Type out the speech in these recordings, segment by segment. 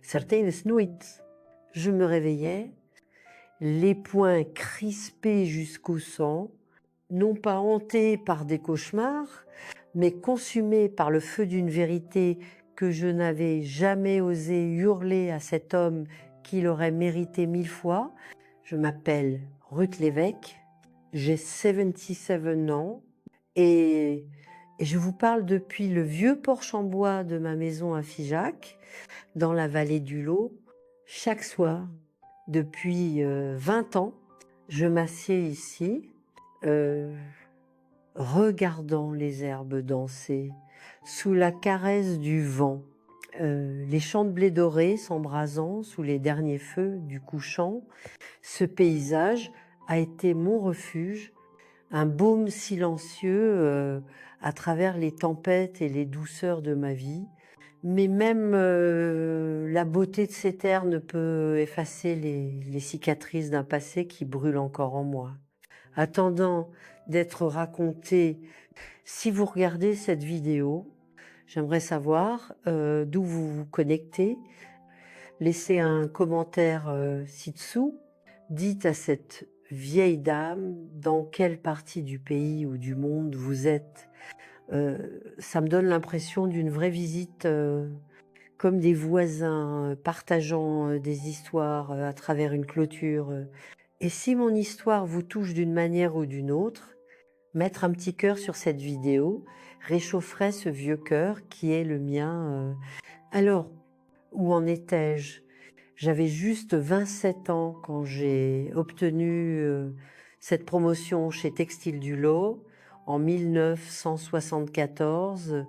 certaines nuits. Je me réveillais, les poings crispés jusqu'au sang, non pas hantés par des cauchemars, mais consumés par le feu d'une vérité que je n'avais jamais osé hurler à cet homme qui l'aurait mérité 1000 fois. Je m'appelle Ruth Lévesque, j'ai 77 ans et je vous parle depuis le vieux porche en bois de ma maison à Figeac, dans la vallée du Lot. Chaque soir, depuis 20 ans, je m'assieds ici, regardant les herbes danser, sous la caresse du vent, les champs de blé doré s'embrasant sous les derniers feux du couchant. Ce paysage a été mon refuge, un baume silencieux à travers les tempêtes et les douceurs de ma vie. Mais même la beauté de ces terres ne peut effacer les cicatrices d'un passé qui brûle encore en moi. Attendant d'être raconté, si vous regardez cette vidéo, j'aimerais savoir d'où vous vous connectez. Laissez un commentaire ci-dessous. Dites à cette vieille dame dans quelle partie du pays ou du monde vous êtes. Ça me donne l'impression d'une vraie visite, comme des voisins partageant des histoires à travers une clôture. Et si mon histoire vous touche d'une manière ou d'une autre, mettre un petit cœur sur cette vidéo réchaufferait ce vieux cœur qui est le mien. Alors, où en étais-je? J'avais juste 27 ans quand j'ai obtenu cette promotion chez Textile du Lot en 1974.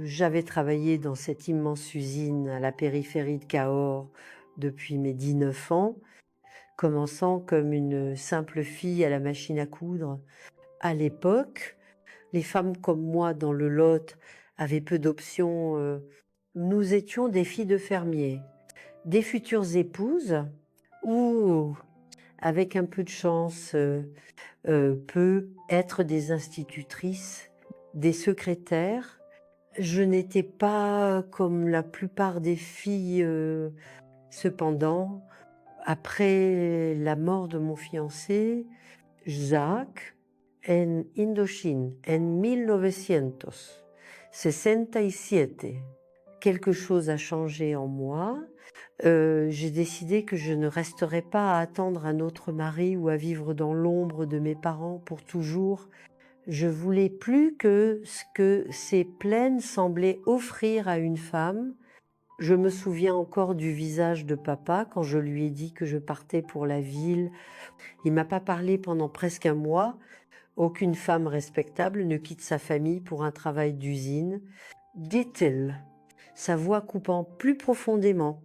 J'avais travaillé dans cette immense usine à la périphérie de Cahors depuis mes 19 ans, commençant comme une simple fille à la machine à coudre. À l'époque, les femmes comme moi dans le Lot avaient peu d'options. Nous étions des filles de fermiers, des futures épouses ou, avec un peu de chance, peut être des institutrices, des secrétaires. Je n'étais pas comme la plupart des filles. Cependant, après la mort de mon fiancé, Jacques, en Indochine, en 1967, quelque chose a changé en moi. J'ai décidé que je ne resterais pas à attendre un autre mari ou à vivre dans l'ombre de mes parents pour toujours. Je voulais plus que ce que ces plaines semblaient offrir à une femme. Je me souviens encore du visage de papa quand je lui ai dit que je partais pour la ville. Il m'a pas parlé pendant presque un mois. Aucune femme respectable ne quitte sa famille pour un travail d'usine, dit-il, sa voix coupant plus profondément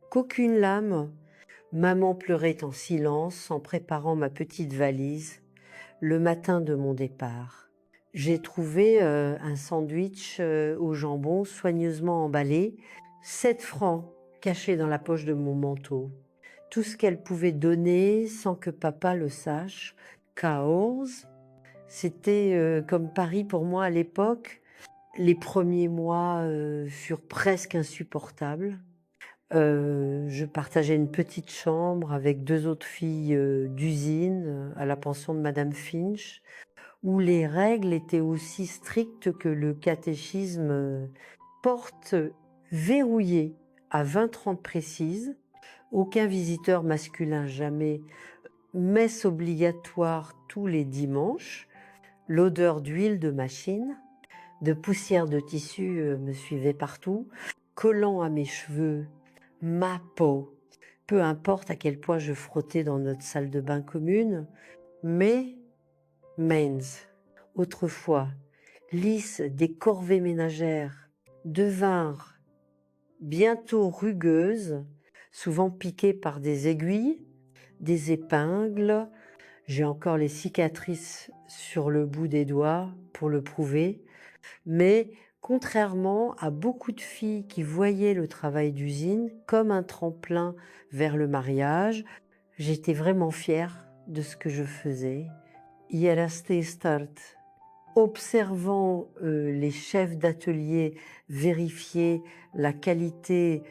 qu'aucune lame. Maman pleurait en silence en préparant ma petite valise le matin de mon départ. J'ai trouvé un sandwich au jambon soigneusement emballé, 7 francs cachés dans la poche de mon manteau. Tout ce qu'elle pouvait donner sans que papa le sache. Cahors, c'était comme Paris pour moi à l'époque. Les premiers mois furent presque insupportables. Je partageais une petite chambre avec 2 autres filles d'usine à la pension de Madame Finch, où les règles étaient aussi strictes que le catéchisme. Porte verrouillée à 20h30 précises, aucun visiteur masculin jamais, messe obligatoire tous les dimanches, l'odeur d'huile de machine, de poussière de tissu me suivait partout, collant à mes cheveux, ma peau, peu importe à quel point je frottais dans notre salle de bain commune, mais Mainz, autrefois lisses des corvées ménagères, devinrent bientôt rugueuses, souvent piquées par des aiguilles, des épingles. J'ai encore les cicatrices sur le bout des doigts pour le prouver, mais contrairement à beaucoup de filles qui voyaient le travail d'usine comme un tremplin vers le mariage, j'étais vraiment fière de ce que je faisais. Ieraste start. Observant les chefs d'atelier vérifier la qualité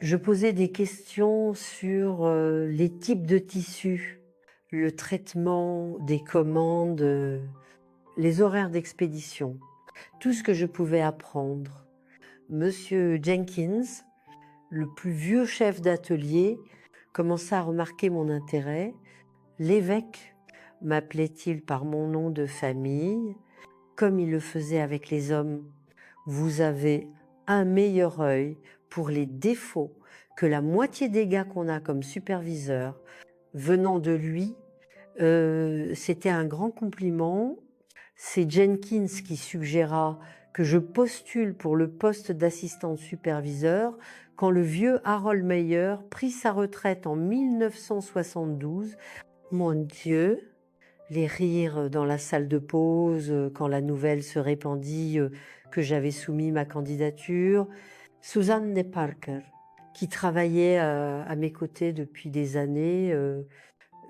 Je posais des questions sur les types de tissus, le traitement des commandes, les horaires d'expédition, tout ce que je pouvais apprendre. Monsieur Jenkins, le plus vieux chef d'atelier, commença à remarquer mon intérêt. L'évêque m'appelait-il par mon nom de famille, comme il le faisait avec les hommes. Vous avez un meilleur œil pour les défauts que la moitié des gars qu'on a comme superviseur. Venant de lui, c'était un grand compliment. C'est Jenkins qui suggéra que je postule pour le poste d'assistante superviseur quand le vieux Harold Meyer prit sa retraite en 1972. Mon Dieu, les rires dans la salle de pause quand la nouvelle se répandit que j'avais soumis ma candidature. Suzanne de Parker, qui travaillait à mes côtés depuis des années,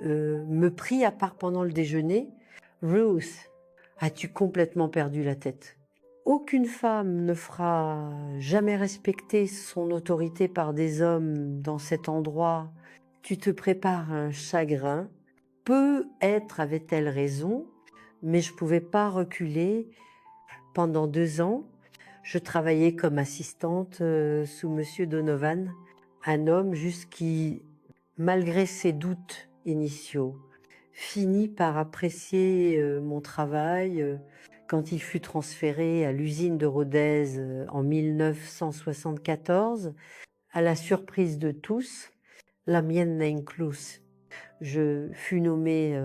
me prit à part pendant le déjeuner. Ruth, as-tu complètement perdu la tête? Aucune femme ne fera jamais respecter son autorité par des hommes dans cet endroit. Tu te prépares un chagrin. Peut-être avait-elle raison, mais je ne pouvais pas reculer. Pendant 2 ans, je travaillais comme assistante sous Monsieur Donovan, un homme qui, malgré ses doutes initiaux, finit par apprécier mon travail quand il fut transféré à l'usine de Rodez en 1974. À la surprise de tous, la mienne incluse. Je fus nommée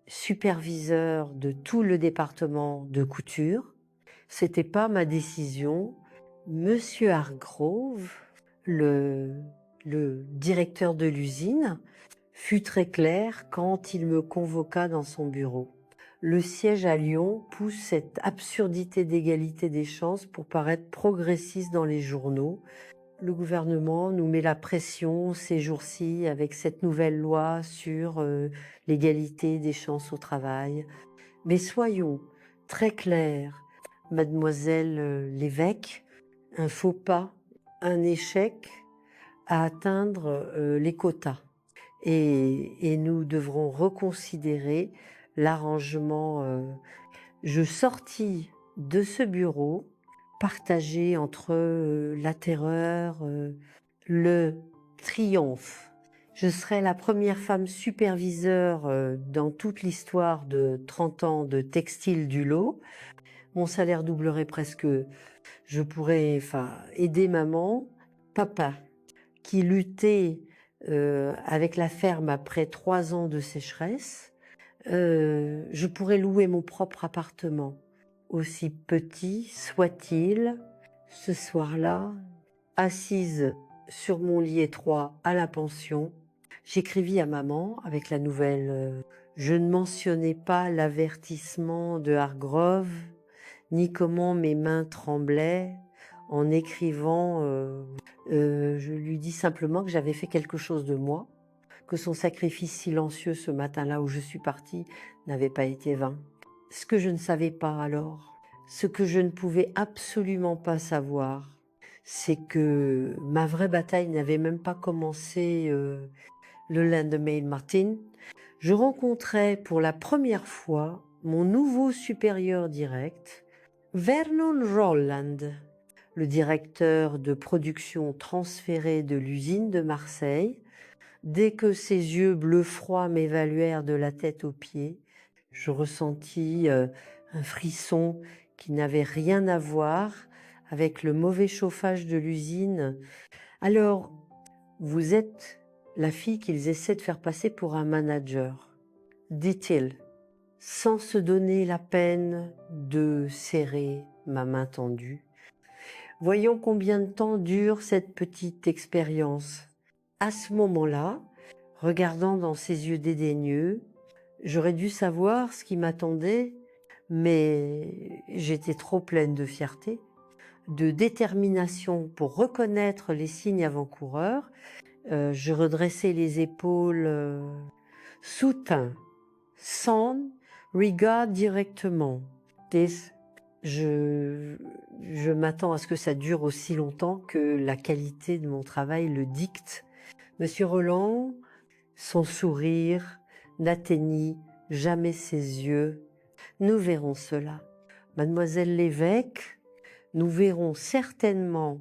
superviseur de tout le département de couture. C'était pas ma décision. Monsieur Hargrove, le directeur de l'usine, fut très clair quand il me convoqua dans son bureau. Le siège à Lyon pousse cette absurdité d'égalité des chances pour paraître progressiste dans les journaux. Le gouvernement nous met la pression ces jours-ci avec cette nouvelle loi sur l'égalité des chances au travail. Mais soyons très clairs, mademoiselle l'évêque, un faux pas, un échec à atteindre les quotas. Et nous devrons reconsidérer l'arrangement. Je sortis de ce bureau partagé entre la terreur, le triomphe. Je serai la première femme superviseure dans toute l'histoire de 30 ans de textile du lot. Mon salaire doublerait presque. Je pourrais aider maman, papa, qui luttait avec la ferme après 3 ans de sécheresse. Je pourrais louer mon propre appartement, aussi petit soit-il. Ce soir-là, assise sur mon lit étroit à la pension, j'écrivis à maman avec la nouvelle. Je ne mentionnais pas l'avertissement de Hargrove, ni comment mes mains tremblaient en écrivant. Je lui dis simplement que j'avais fait quelque chose de moi, que son sacrifice silencieux ce matin-là où je suis partie n'avait pas été vain. Ce que je ne savais pas alors, ce que je ne pouvais absolument pas savoir, c'est que ma vraie bataille n'avait même pas commencé le lendemain matin. Je rencontrais pour la première fois mon nouveau supérieur direct, Vernon Rowland, le directeur de production transféré de l'usine de Marseille. Dès que ses yeux bleu froid m'évaluèrent de la tête aux pieds, je ressentis un frisson qui n'avait rien à voir avec le mauvais chauffage de l'usine. Alors, vous êtes la fille qu'ils essaient de faire passer pour un manager, dit-il, sans se donner la peine de serrer ma main tendue. Voyons combien de temps dure cette petite expérience. À ce moment-là, regardant dans ses yeux dédaigneux, j'aurais dû savoir ce qui m'attendait, mais j'étais trop pleine de fierté, de détermination pour reconnaître les signes avant-coureurs. Je redressai les épaules, soutint, sans regard directement. This je je m'attends à ce que ça dure aussi longtemps que la qualité de mon travail le dicte. Monsieur Roland, son sourire n'atteignit jamais ses yeux. Nous verrons cela. Mademoiselle l'évêque, nous verrons certainement,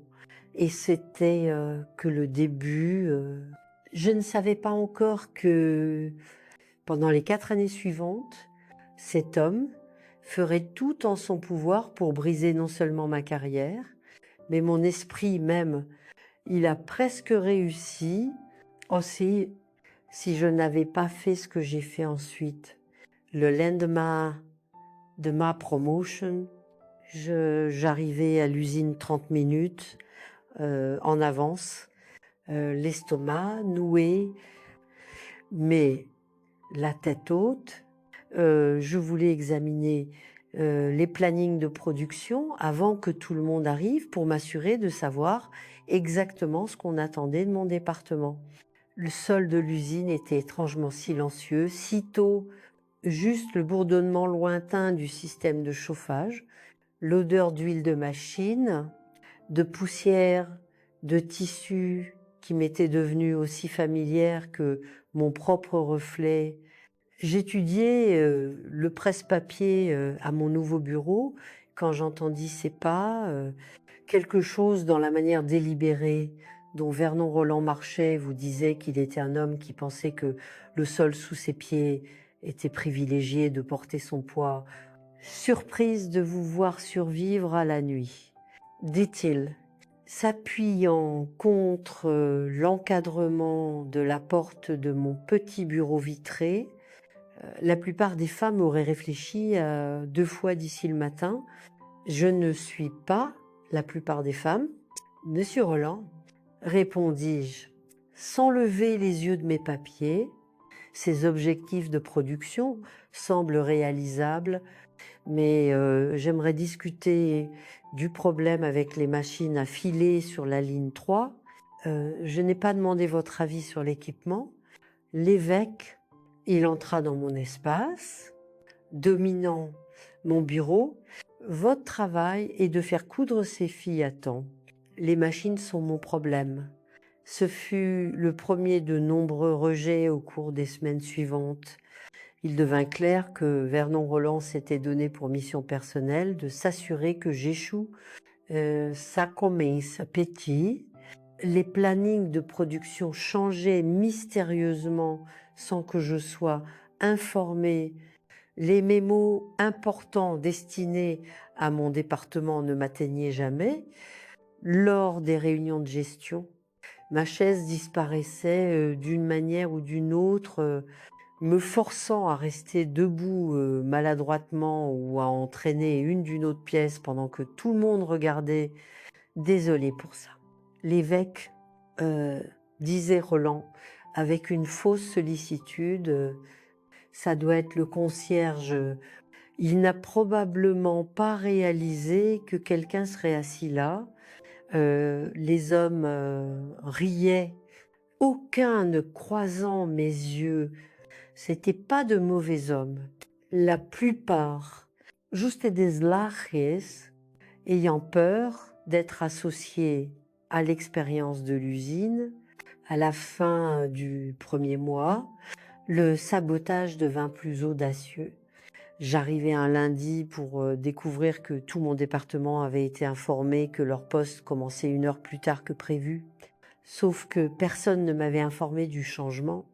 et c'était que le début. Je ne savais pas encore que pendant les 4 années suivantes, cet homme ferait tout en son pouvoir pour briser non seulement ma carrière, mais mon esprit même. Il a presque réussi aussi si je n'avais pas fait ce que j'ai fait ensuite. Le lendemain de ma promotion, j'arrivais à l'usine 30 minutes en avance, l'estomac noué, mais la tête haute. Je voulais examiner les plannings de production avant que tout le monde arrive pour m'assurer de savoir exactement ce qu'on attendait de mon département. Le sol de l'usine était étrangement silencieux, sitôt juste le bourdonnement lointain du système de chauffage, l'odeur d'huile de machine, de poussière, de tissu qui m'était devenue aussi familière que mon propre reflet. J'étudiais le presse-papier à mon nouveau bureau quand j'entendis ces pas, quelque chose dans la manière délibérée dont Vernon Roland marchait vous disait qu'il était un homme qui pensait que le sol sous ses pieds était privilégié de porter son poids. Surprise de vous voir survivre à la nuit, dit-il, s'appuyant contre l'encadrement de la porte de mon petit bureau vitré. La plupart des femmes auraient réfléchi 2 fois d'ici le matin. Je ne suis pas la plupart des femmes. Monsieur Roland, répondis-je, sans lever les yeux de mes papiers, ces objectifs de production semblent réalisables, mais j'aimerais discuter du problème avec les machines à filer sur la ligne 3. Je n'ai pas demandé votre avis sur l'équipement. L'évêque, il entra dans mon espace, dominant mon bureau. Votre travail est de faire coudre ces filles à temps. Les machines sont mon problème. Ce fut le premier de nombreux rejets au cours des semaines suivantes. Il devint clair que Vernon Roland s'était donné pour mission personnelle de s'assurer que j'échoue. Ça commence petit. Les plannings de production changeaient mystérieusement sans que je sois informée. Les mémos importants destinés à mon département ne m'atteignaient jamais. Lors des réunions de gestion, ma chaise disparaissait d'une manière ou d'une autre, me forçant à rester debout maladroitement ou à entraîner une d'une autre pièce pendant que tout le monde regardait. Désolée pour ça. L'évêque, disait Roland, avec une fausse sollicitude, ça doit être le concierge. Il n'a probablement pas réalisé que quelqu'un serait assis là. Les hommes riaient, aucun ne croisant mes yeux. C'était pas de mauvais hommes. La plupart, juste des laches, ayant peur d'être associés à l'expérience de l'usine. À la fin du premier mois, le sabotage devint plus audacieux. J'arrivais un lundi pour découvrir que tout mon département avait été informé que leur poste commençait 1 heure plus tard que prévu. Sauf que personne ne m'avait informé du changement.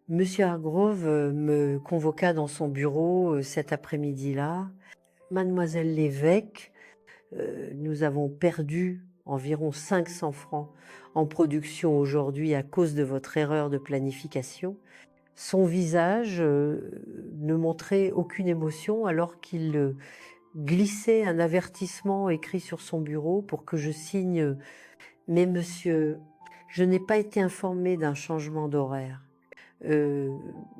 Monsieur Hargrove me convoqua dans son bureau cet après-midi-là. Mademoiselle l'évêque, nous avons perdu environ 500 francs en production aujourd'hui à cause de votre erreur de planification. Son visage ne montrait aucune émotion alors qu'il glissait un avertissement écrit sur son bureau pour que je signe. Mais monsieur, je n'ai pas été informé d'un changement d'horaire.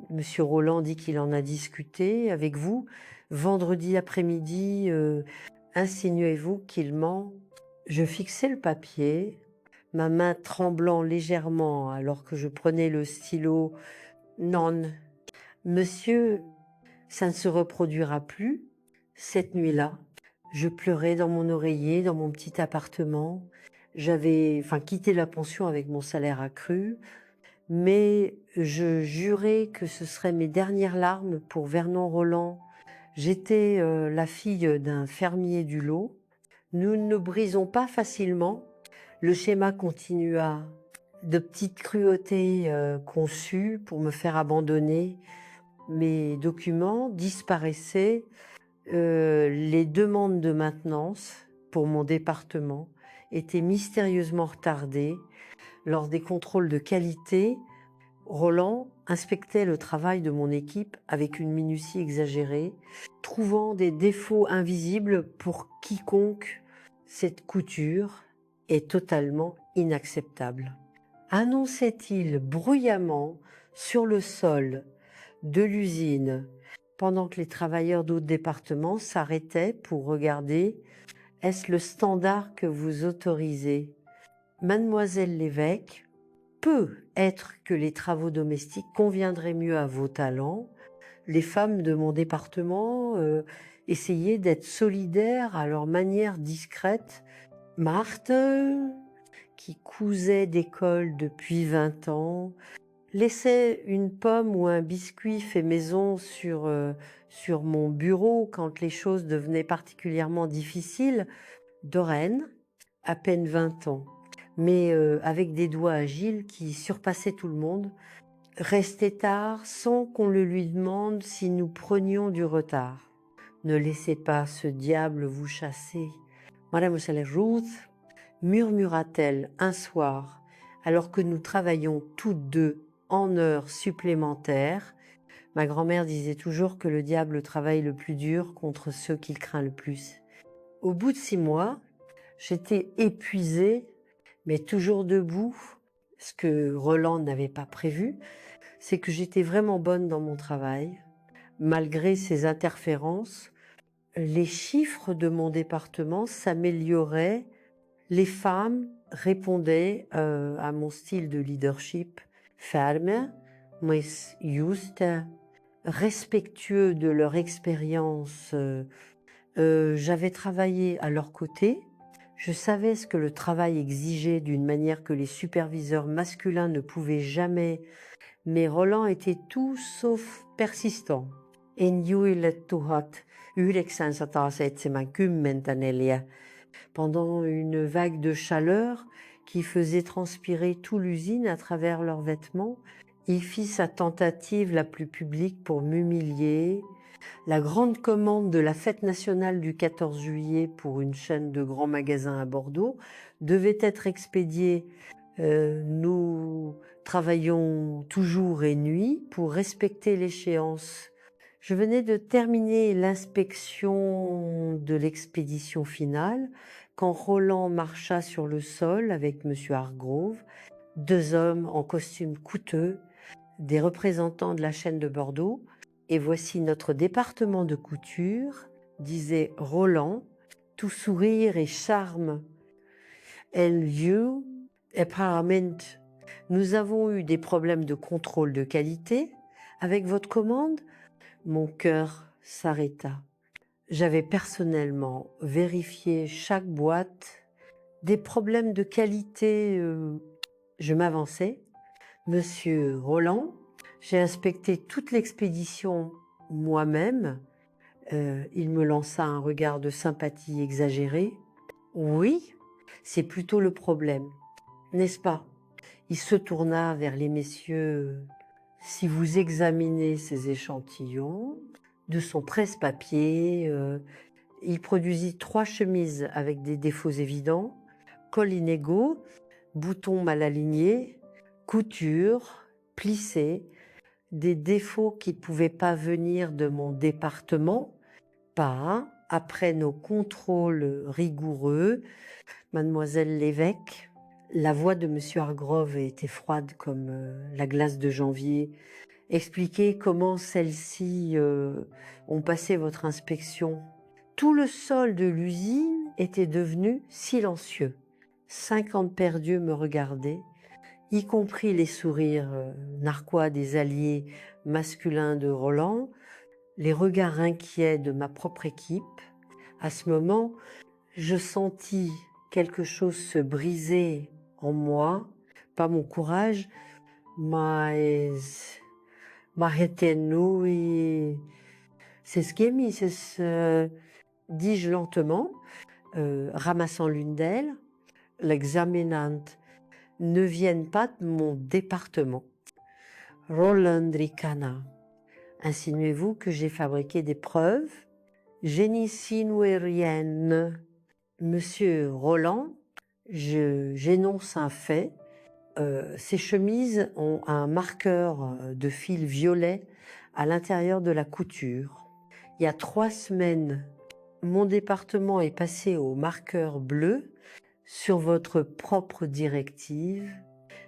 Monsieur Roland dit qu'il en a discuté avec vous. Vendredi après-midi, insinuez-vous qu'il ment? Je fixais le papier, ma main tremblant légèrement alors que je prenais le stylo. Non, monsieur, ça ne se reproduira plus cette nuit-là. Je pleurais dans mon oreiller, dans mon petit appartement. J'avais quitté la pension avec mon salaire accru, mais je jurais que ce seraient mes dernières larmes pour Vernon Rolland. J'étais la fille d'un fermier du lot. Nous ne brisons pas facilement. Le schéma continua. De petites cruautés conçues pour me faire abandonner. Mes documents disparaissaient. Les demandes de maintenance pour mon département étaient mystérieusement retardées. Lors des contrôles de qualité, Rolland inspectait le travail de mon équipe avec une minutie exagérée, trouvant des défauts invisibles pour quiconque. Cette couture est totalement inacceptable. Annonçait-il bruyamment sur le sol de l'usine pendant que les travailleurs d'autres départements s'arrêtaient pour regarder. Est-ce le standard que vous autorisez? Mademoiselle l'évêque, peut être que les travaux domestiques conviendraient mieux à vos talents. Les femmes de mon département essayaient d'être solidaires à leur manière discrète. Marthe, qui cousait des cols depuis 20 ans, laissait une pomme ou un biscuit fait maison sur mon bureau quand les choses devenaient particulièrement difficiles. Doreen, à peine 20 ans, mais avec des doigts agiles qui surpassaient tout le monde, restait tard sans qu'on le lui demande si nous prenions du retard. Ne laissez pas ce diable vous chasser. Mademoiselle Ruth, murmura-t-elle un soir, alors que nous travaillions toutes deux en heures supplémentaires. Ma grand-mère disait toujours que le diable travaille le plus dur contre ceux qu'il craint le plus. Au bout de 6 mois, j'étais épuisée, mais toujours debout. Ce que Rolland n'avait pas prévu, c'est que j'étais vraiment bonne dans mon travail. Malgré ces interférences, les chiffres de mon département s'amélioraient. Les femmes répondaient à mon style de leadership ferme, mais juste, respectueux de leur expérience. J'avais travaillé à leur côté. Je savais ce que le travail exigeait d'une manière que les superviseurs masculins ne pouvaient jamais, mais Rolland était tout sauf persistant. En juille 1974, pendant une vague de chaleur qui faisait transpirer toute l'usine à travers leurs vêtements, il fit sa tentative la plus publique pour m'humilier. La grande commande de la fête nationale du 14 juillet pour une chaîne de grands magasins à Bordeaux devait être expédiée. Nous travaillions toujours et nuit pour respecter l'échéance. Je venais de terminer l'inspection de l'expédition finale quand Rolland marcha sur le sol avec M. Hargrove, 2 hommes en costume coûteux, des représentants de la chaîne de Bordeaux. Et voici notre département de couture, disait Rolland, tout sourire et charme. And you, apparemment, nous avons eu des problèmes de contrôle de qualité avec votre commande. Mon cœur s'arrêta. J'avais personnellement vérifié chaque boîte. Des problèmes de qualité, je m'avançais. Monsieur Rolland, j'ai inspecté toute l'expédition moi-même. Il me lança un regard de sympathie exagéré. Oui, c'est plutôt le problème, n'est-ce pas? Il se tourna vers les messieurs. Si vous examinez ces échantillons de son presse-papier, il produisit 3 chemises avec des défauts évidents, cols inégaux, boutons mal alignés, couture, plissée, des défauts qui ne pouvaient pas venir de mon département, pas après nos contrôles rigoureux. Mademoiselle l'évêque, la voix de M. Hargrove était froide comme la glace de janvier. Expliquez comment celles-ci ont passé votre inspection. Tout le sol de l'usine était devenu silencieux. 50 paires d'yeux me regardaient, y compris les sourires narquois des alliés masculins de Rolland, les regards inquiets de ma propre équipe. À ce moment, je sentis quelque chose se briser en moi, pas mon courage, mais retenue, s'esquemi, dis-je lentement, ramassant l'une d'elles, l'examinante, ne viennent pas de mon département. Rolandricana, insinuez-vous que j'ai fabriqué des preuves? Je n'insinue rien. Monsieur Roland, j'énonce un fait. Ces chemises ont un marqueur de fil violet à l'intérieur de la couture. Il y a 3 semaines, mon département est passé au marqueur bleu sur votre propre directive.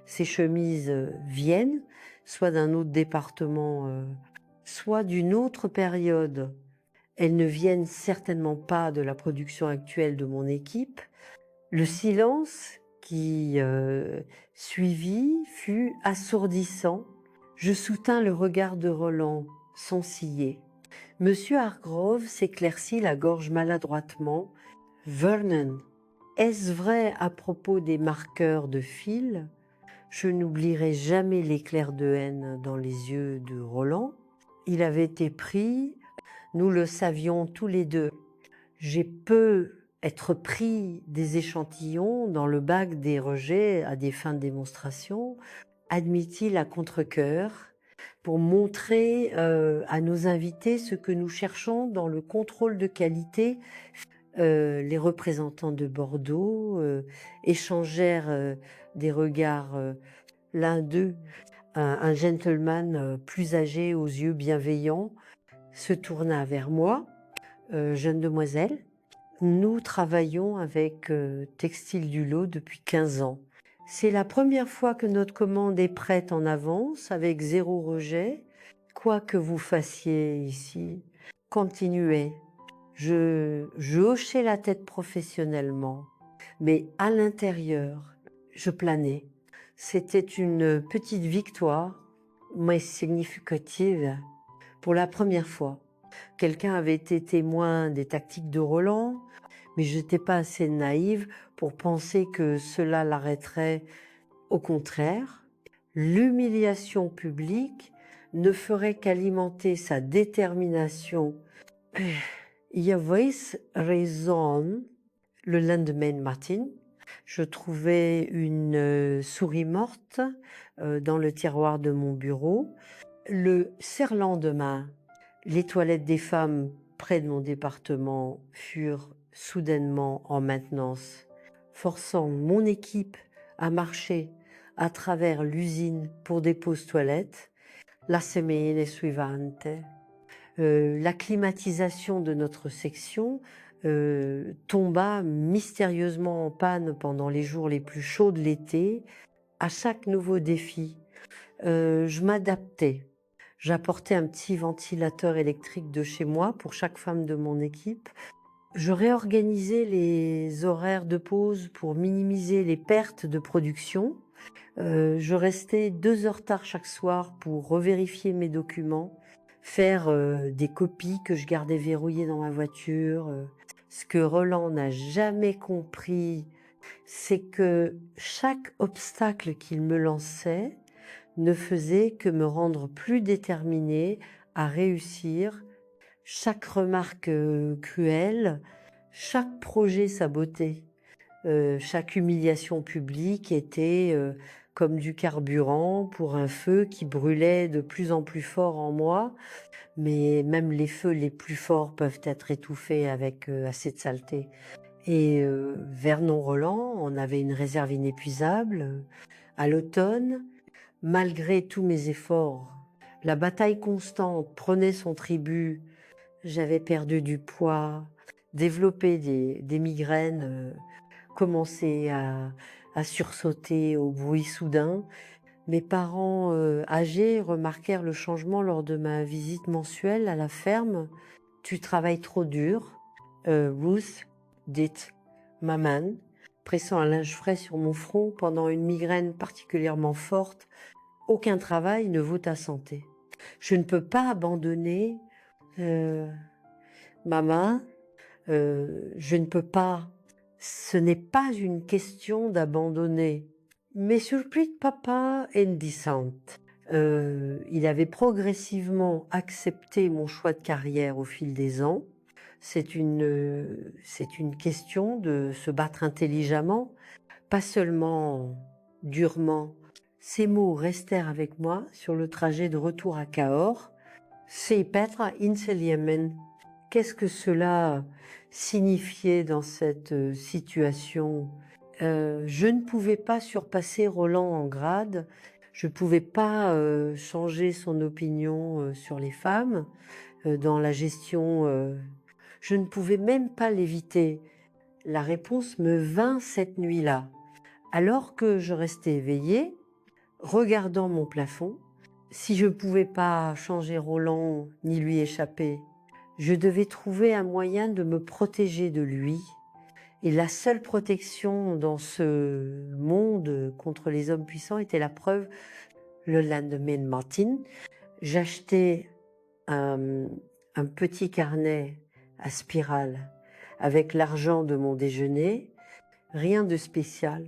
Ces chemises viennent soit d'un autre département, soit d'une autre période. Elles ne viennent certainement pas de la production actuelle de mon équipe. Le silence qui suivit fut assourdissant. Je soutins le regard de Roland, sourcillé. Monsieur Hargrove s'éclaircit la gorge maladroitement. Vernon, est-ce vrai à propos des marqueurs de fil? Je n'oublierai jamais l'éclair de haine dans les yeux de Roland. Il avait été pris, nous le savions tous les deux. J'ai peu être pris des échantillons dans le bac des rejets à des fins de démonstration, admit-il à contre-cœur, pour montrer à nos invités ce que nous cherchons dans le contrôle de qualité. Les représentants de Bordeaux échangèrent des regards. L'un d'eux, un gentleman plus âgé aux yeux bienveillants, se tourna vers moi. Jeune demoiselle, nous travaillons avec Textile du Lot depuis 15 ans. C'est la première fois que notre commande est prête en avance, avec 0 rejet. Quoi que vous fassiez ici, continuez. Je hochais la tête professionnellement, mais à l'intérieur, je planais. C'était une petite victoire, mais significative. Pour la première fois, quelqu'un avait été témoin des tactiques de Roland, mais je n'étais pas assez naïve pour penser que cela l'arrêterait. Au contraire, l'humiliation publique ne ferait qu'alimenter sa détermination. Il y avait raison. Le lendemain matin, je trouvais une souris morte dans le tiroir de mon bureau. Le surlendemain, les toilettes des femmes près de mon département furent soudainement en maintenance, forçant mon équipe à marcher à travers l'usine pour des pauses toilettes. La semaine suivante, la climatisation de notre section tomba mystérieusement en panne pendant les jours les plus chauds de l'été. À chaque nouveau défi, je m'adaptais. J'apportais un petit ventilateur électrique de chez moi pour chaque femme de mon équipe. Je réorganisais les horaires de pause pour minimiser les pertes de production. Je restais 2 heures tard chaque soir pour revérifier mes documents, faire des copies que je gardais verrouillées dans ma voiture. Ce que Roland n'a jamais compris, c'est que chaque obstacle qu'il me lançait ne faisait que me rendre plus déterminée à réussir. Chaque remarque cruelle, chaque projet saboté, chaque humiliation publique était comme du carburant pour un feu qui brûlait de plus en plus fort en moi. Mais même les feux les plus forts peuvent être étouffés avec assez de saleté. Et Vernon Roland, on avait une réserve inépuisable. À l'automne, malgré tous mes efforts, la bataille constante prenait son tribut. J'avais perdu du poids, développé des migraines, commencé à sursauter au bruit soudain. Mes parents âgés remarquèrent le changement lors de ma visite mensuelle à la ferme. « Tu travailles trop dur, Ruth, dit maman, pressant un linge frais sur mon front pendant une migraine particulièrement forte. Aucun travail ne vaut ta santé. Je ne peux pas abandonner. Maman, Je ne peux pas, ce n'est pas une question d'abandonner. Mais surpris papa indicente. Il avait progressivement accepté mon choix de carrière au fil des ans. C'est une question de se battre intelligemment, pas seulement durement. Ces mots restèrent avec moi sur le trajet de retour à Cahors. C'est Petra Inseliemen. Qu'est-ce que cela signifiait dans cette situation? Je ne pouvais pas surpasser Roland en grade, je ne pouvais pas changer son opinion sur les femmes dans la gestion, je ne pouvais même pas l'éviter. La réponse me vint cette nuit-là, alors que je restais éveillée, regardant mon plafond. Si je ne pouvais pas changer Roland ni lui échapper, je devais trouver un moyen de me protéger de lui. Et la seule protection dans ce monde contre les hommes puissants était la preuve. Le lendemain matin, j'achetais un petit carnet à spirale avec l'argent de mon déjeuner, rien de spécial,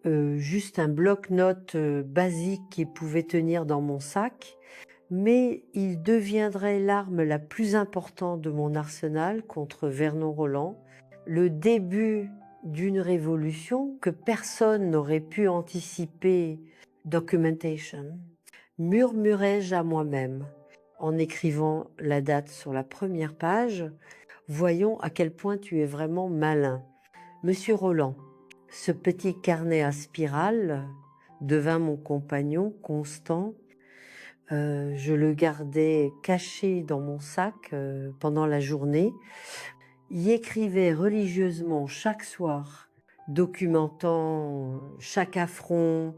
juste un bloc-notes basique qui pouvait tenir dans mon sac, mais il deviendrait l'arme la plus importante de mon arsenal contre Vernon Roland, le début d'une révolution que personne n'aurait pu anticiper. Documentation, murmurai-je à moi-même en écrivant la date sur la première page. Voyons à quel point tu es vraiment malin. Monsieur Roland, ce petit carnet à spirale devint mon compagnon constant. Je le gardais caché dans mon sac pendant la journée, y écrivais religieusement chaque soir, documentant chaque affront,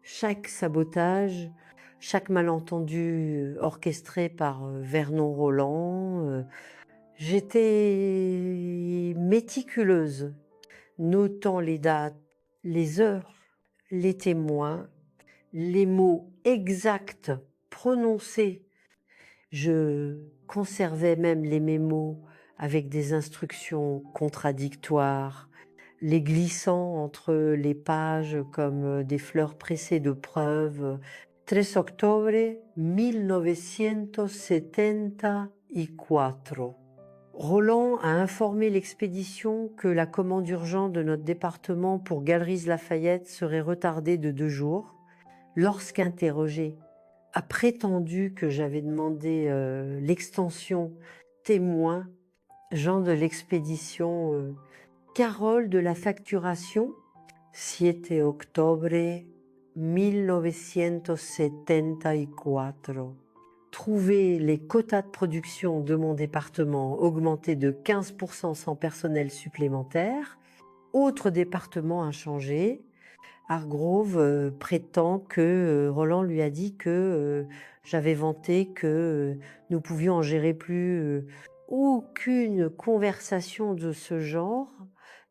chaque sabotage, chaque malentendu orchestré par Vernon Roland. J'étais méticuleuse, notant les dates, les heures, les témoins, les mots exacts prononcés. Je conservais même les mémos avec des instructions contradictoires, les glissant entre les pages comme des fleurs pressées de preuves. 3 octobre 1974. Roland a informé l'expédition que la commande urgente de notre département pour Galeries Lafayette serait retardée de 2 jours. Lorsqu'interrogé, a prétendu que j'avais demandé l'extension témoin. Jean de l'expédition, Carole de la facturation, 7 octobre 1974. Trouver les quotas de production de mon département augmentés de 15% sans personnel supplémentaire. Autre département inchangé. Hargrove prétend que Roland lui a dit que j'avais vanté que nous pouvions en gérer plus. Aucune conversation de ce genre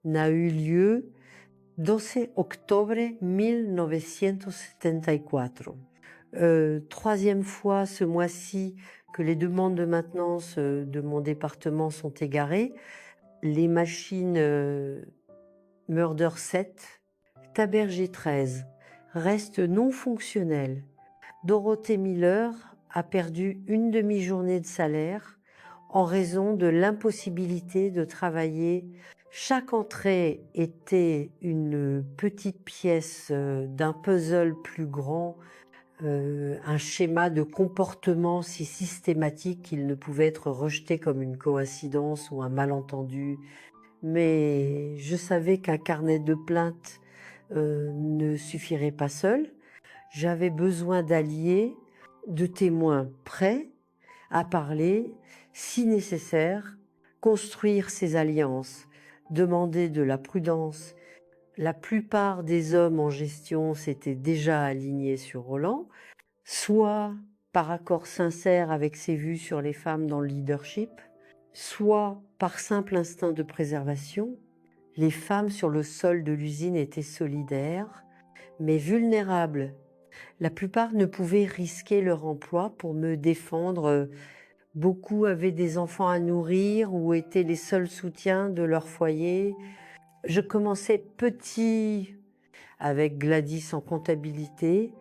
n'a eu lieu 12 octobre 1974. Troisième fois ce mois-ci que les demandes de maintenance de mon département sont égarées. Les machines Murder 7, Taberger 13 restent non fonctionnelles. Dorothée Miller a perdu une demi-journée de salaire en raison de l'impossibilité de travailler. Chaque entrée était une petite pièce d'un puzzle plus grand, un schéma de comportement si systématique qu'il ne pouvait être rejeté comme une coïncidence ou un malentendu. Mais je savais qu'un carnet de plaintes ne suffirait pas seul. J'avais besoin d'alliés, de témoins prêts à parler, si nécessaire, construire ces alliances, demander de la prudence. La plupart des hommes en gestion s'étaient déjà alignés sur Roland, soit par accord sincère avec ses vues sur les femmes dans le leadership, soit par simple instinct de préservation. Les femmes sur le sol de l'usine étaient solidaires, mais vulnérables. La plupart ne pouvaient risquer leur emploi pour me défendre Beaucoup avaient des enfants à nourrir ou étaient les seuls soutiens de leur foyer. Je commençais petit avec Gladys en comptabilité,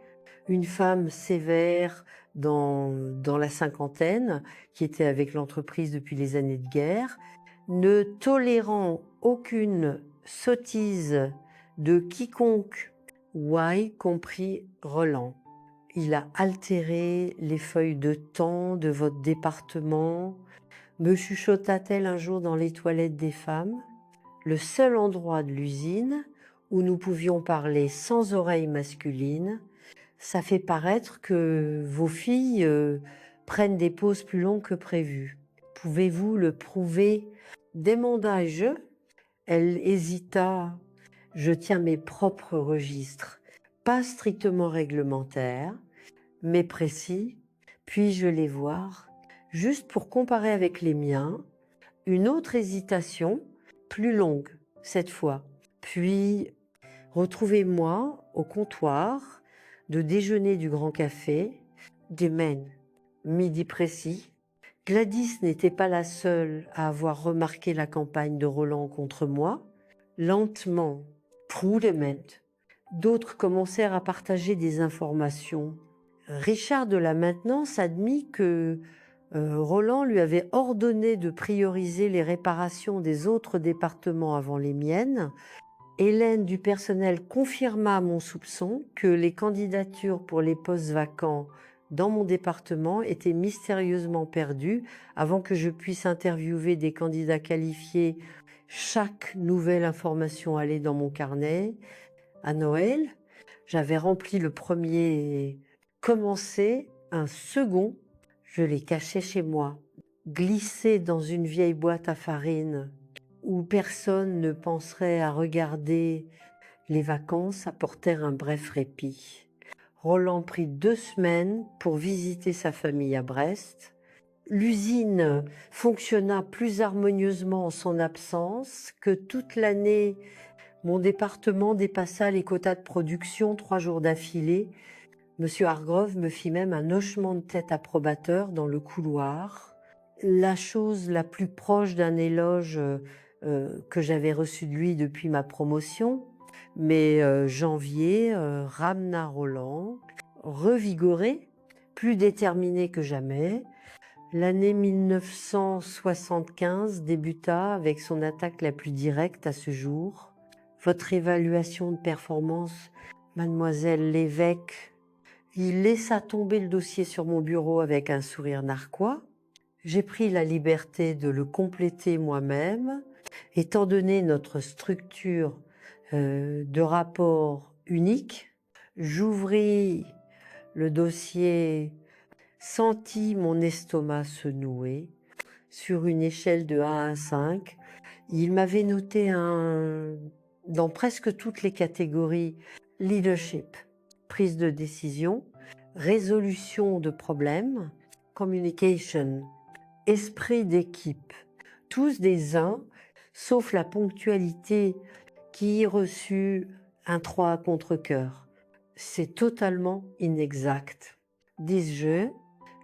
une femme sévère dans la cinquantaine, qui était avec l'entreprise depuis les années de guerre, ne tolérant aucune sottise de quiconque, y compris Roland. Il a altéré les feuilles de temps de votre département, me chuchota-t-elle un jour dans les toilettes des femmes, le seul endroit de l'usine où nous pouvions parler sans oreille masculine. Ça fait paraître que vos filles prennent des pauses plus longues que prévu. Pouvez-vous le prouver? Demandai-je. Elle hésita. Je tiens mes propres registres, pas strictement réglementaires, mais précis. Puis-je les voir? Juste pour comparer avec les miens. Une autre hésitation, plus longue cette fois. Puis, retrouvez-moi au comptoir de déjeuner du Grand Café, Demen, midi précis. Gladys n'était pas la seule à avoir remarqué la campagne de Roland contre moi. Lentement, prudemment, d'autres commencèrent à partager des informations. Richard de la maintenance admit que Roland lui avait ordonné de prioriser les réparations des autres départements avant les miennes. Hélène du personnel confirma mon soupçon que les candidatures pour les postes vacants dans mon département étaient mystérieusement perdues avant que je puisse interviewer des candidats qualifiés. Chaque nouvelle information allait dans mon carnet. À Noël, j'avais rempli le premier et commencé un second. Je les cachais chez moi, glissés dans une vieille boîte à farine où personne ne penserait à regarder. Les vacances apportèrent un bref répit. Roland prit 2 semaines pour visiter sa famille à Brest. L'usine fonctionna plus harmonieusement en son absence que toute l'année. Mon département dépassa les quotas de production 3 jours d'affilée. Monsieur Hargrove me fit même un hochement de tête approbateur dans le couloir. La chose la plus proche d'un éloge que j'avais reçu de lui depuis ma promotion. Mais janvier ramena Roland, revigoré, plus déterminé que jamais. L'année 1975 débuta avec son attaque la plus directe à ce jour. Votre évaluation de performance, mademoiselle l'évêque. Il laissa tomber le dossier sur mon bureau avec un sourire narquois. J'ai pris la liberté de le compléter moi-même. Étant donné notre structure de rapport unique, j'ouvris le dossier, sentis mon estomac se nouer. Sur une échelle de 1 à 5, il m'avait noté dans presque toutes les catégories: leadership, prise de décision, résolution de problèmes, communication, esprit d'équipe. Tous des 1, sauf la ponctualité qui reçut un 3 à contre-cœur. C'est totalement inexact. Dis-je,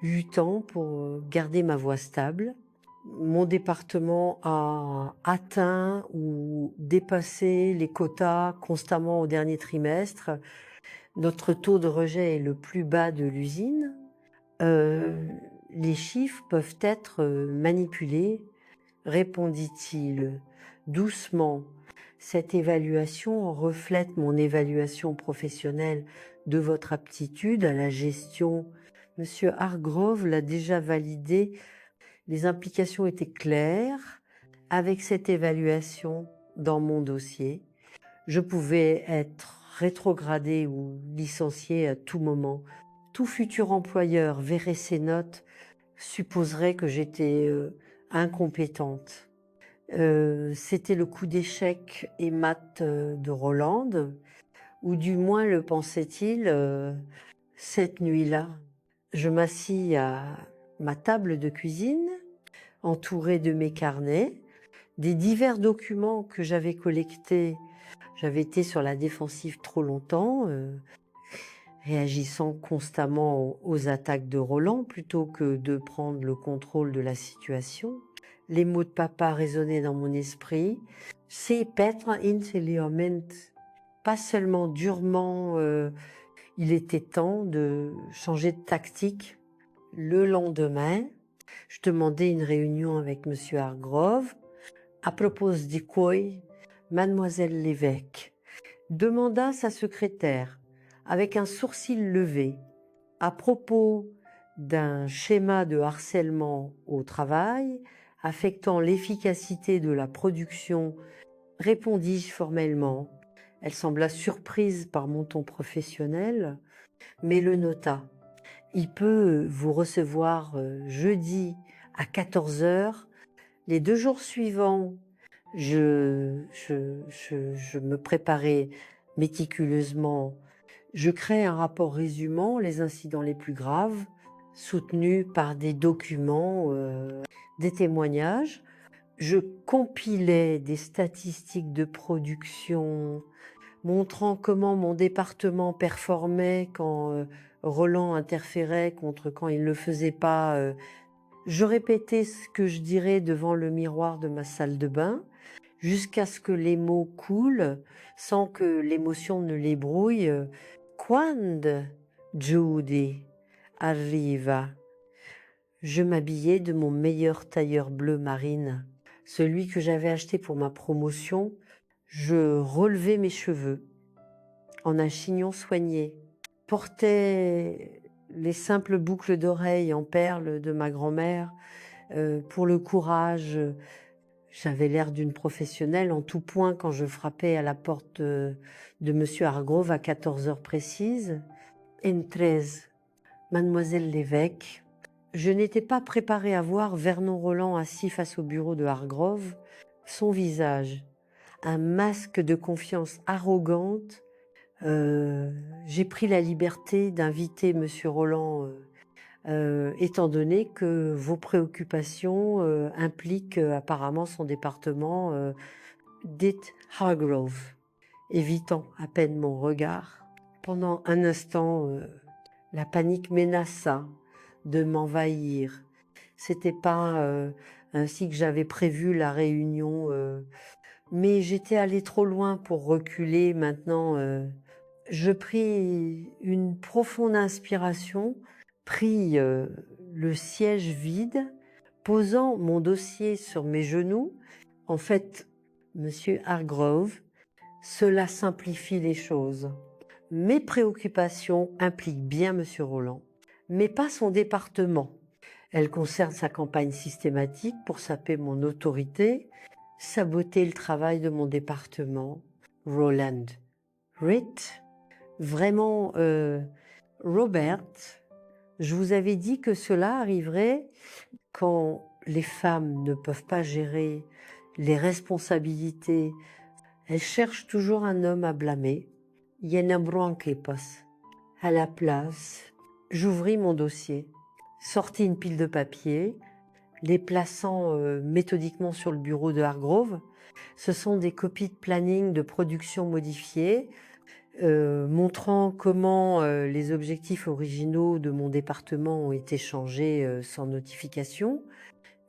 luttant pour garder ma voix stable. Mon département a atteint ou dépassé les quotas constamment au dernier trimestre. Notre taux de rejet est le plus bas de l'usine. Les chiffres peuvent être manipulés, répondit-il doucement. Cette évaluation reflète mon évaluation professionnelle de votre aptitude à la gestion. Monsieur Hargrove l'a déjà validé. Les implications étaient claires. Avec cette évaluation dans mon dossier, je pouvais être rétrogradé ou licencié à tout moment. Tout futur employeur verrait ces notes, supposerait que j'étais incompétente. C'était le coup d'échec et mat de Roland, ou du moins le pensait-il cette nuit-là. Je m'assis à ma table de cuisine, entourée de mes carnets, des divers documents que j'avais collectés. J'avais été sur la défensive trop longtemps. réagissant constamment aux attaques de Roland plutôt que de prendre le contrôle de la situation. Les mots de papa résonnaient dans mon esprit. C'est Petra interiorment, pas seulement durement, il était temps de changer de tactique. Le lendemain, je demandais une réunion avec Monsieur Hargrove. À propos du quoi, Mademoiselle l'évêque demanda sa secrétaire, avec un sourcil levé, à propos d'un schéma de harcèlement au travail affectant l'efficacité de la production, répondis-je formellement. Elle sembla surprise par mon ton professionnel, mais le nota. Il peut vous recevoir jeudi à 14 heures. Les 2 jours suivants, je me préparais méticuleusement. Je crée un rapport résumant les incidents les plus graves, soutenu par des documents, des témoignages. Je compilais des statistiques de production, montrant comment mon département performait quand Roland interférait contre quand il ne le faisait pas. Je répétais ce que je dirais devant le miroir de ma salle de bain, jusqu'à ce que les mots coulent, sans que l'émotion ne les brouille. Quando Judy arriva, je m'habillais de mon meilleur tailleur bleu marine, celui que j'avais acheté pour ma promotion. Je relevais mes cheveux en un chignon soigné, portais les simples boucles d'oreilles en perles de ma grand-mère. Pour le courage, j'avais l'air d'une professionnelle en tout point quand je frappais à la porte de Monsieur Hargrove à 14 heures précises. Entrez, Mademoiselle l'évêque. Je n'étais pas préparée à voir Vernon Roland assis face au bureau de Hargrove. Son visage, un masque de confiance arrogante. J'ai pris la liberté d'inviter Monsieur Roland, étant donné que vos préoccupations impliquent apparemment son département, dit Hargrove, évitant à peine mon regard. Pendant un instant, la panique menaça de m'envahir. C'était pas ainsi que j'avais prévu la réunion, mais j'étais allée trop loin pour reculer maintenant. Je pris une profonde inspiration, pris le siège vide, posant mon dossier sur mes genoux. En fait, Monsieur Hargrove, cela simplifie les choses. Mes préoccupations impliquent bien Monsieur Roland, mais pas son département. Elles concernent sa campagne systématique pour saper mon autorité, saboter le travail de mon département. Roland Ritt, vraiment, Robert, je vous avais dit que cela arriverait quand les femmes ne peuvent pas gérer les responsabilités. Elles cherchent toujours un homme à blâmer. À la place, j'ouvris mon dossier, sortis une pile de papiers, les plaçant méthodiquement sur le bureau de Hargrove. Ce sont des copies de planning de production modifiées, montrant comment les objectifs originaux de mon département ont été changés sans notification.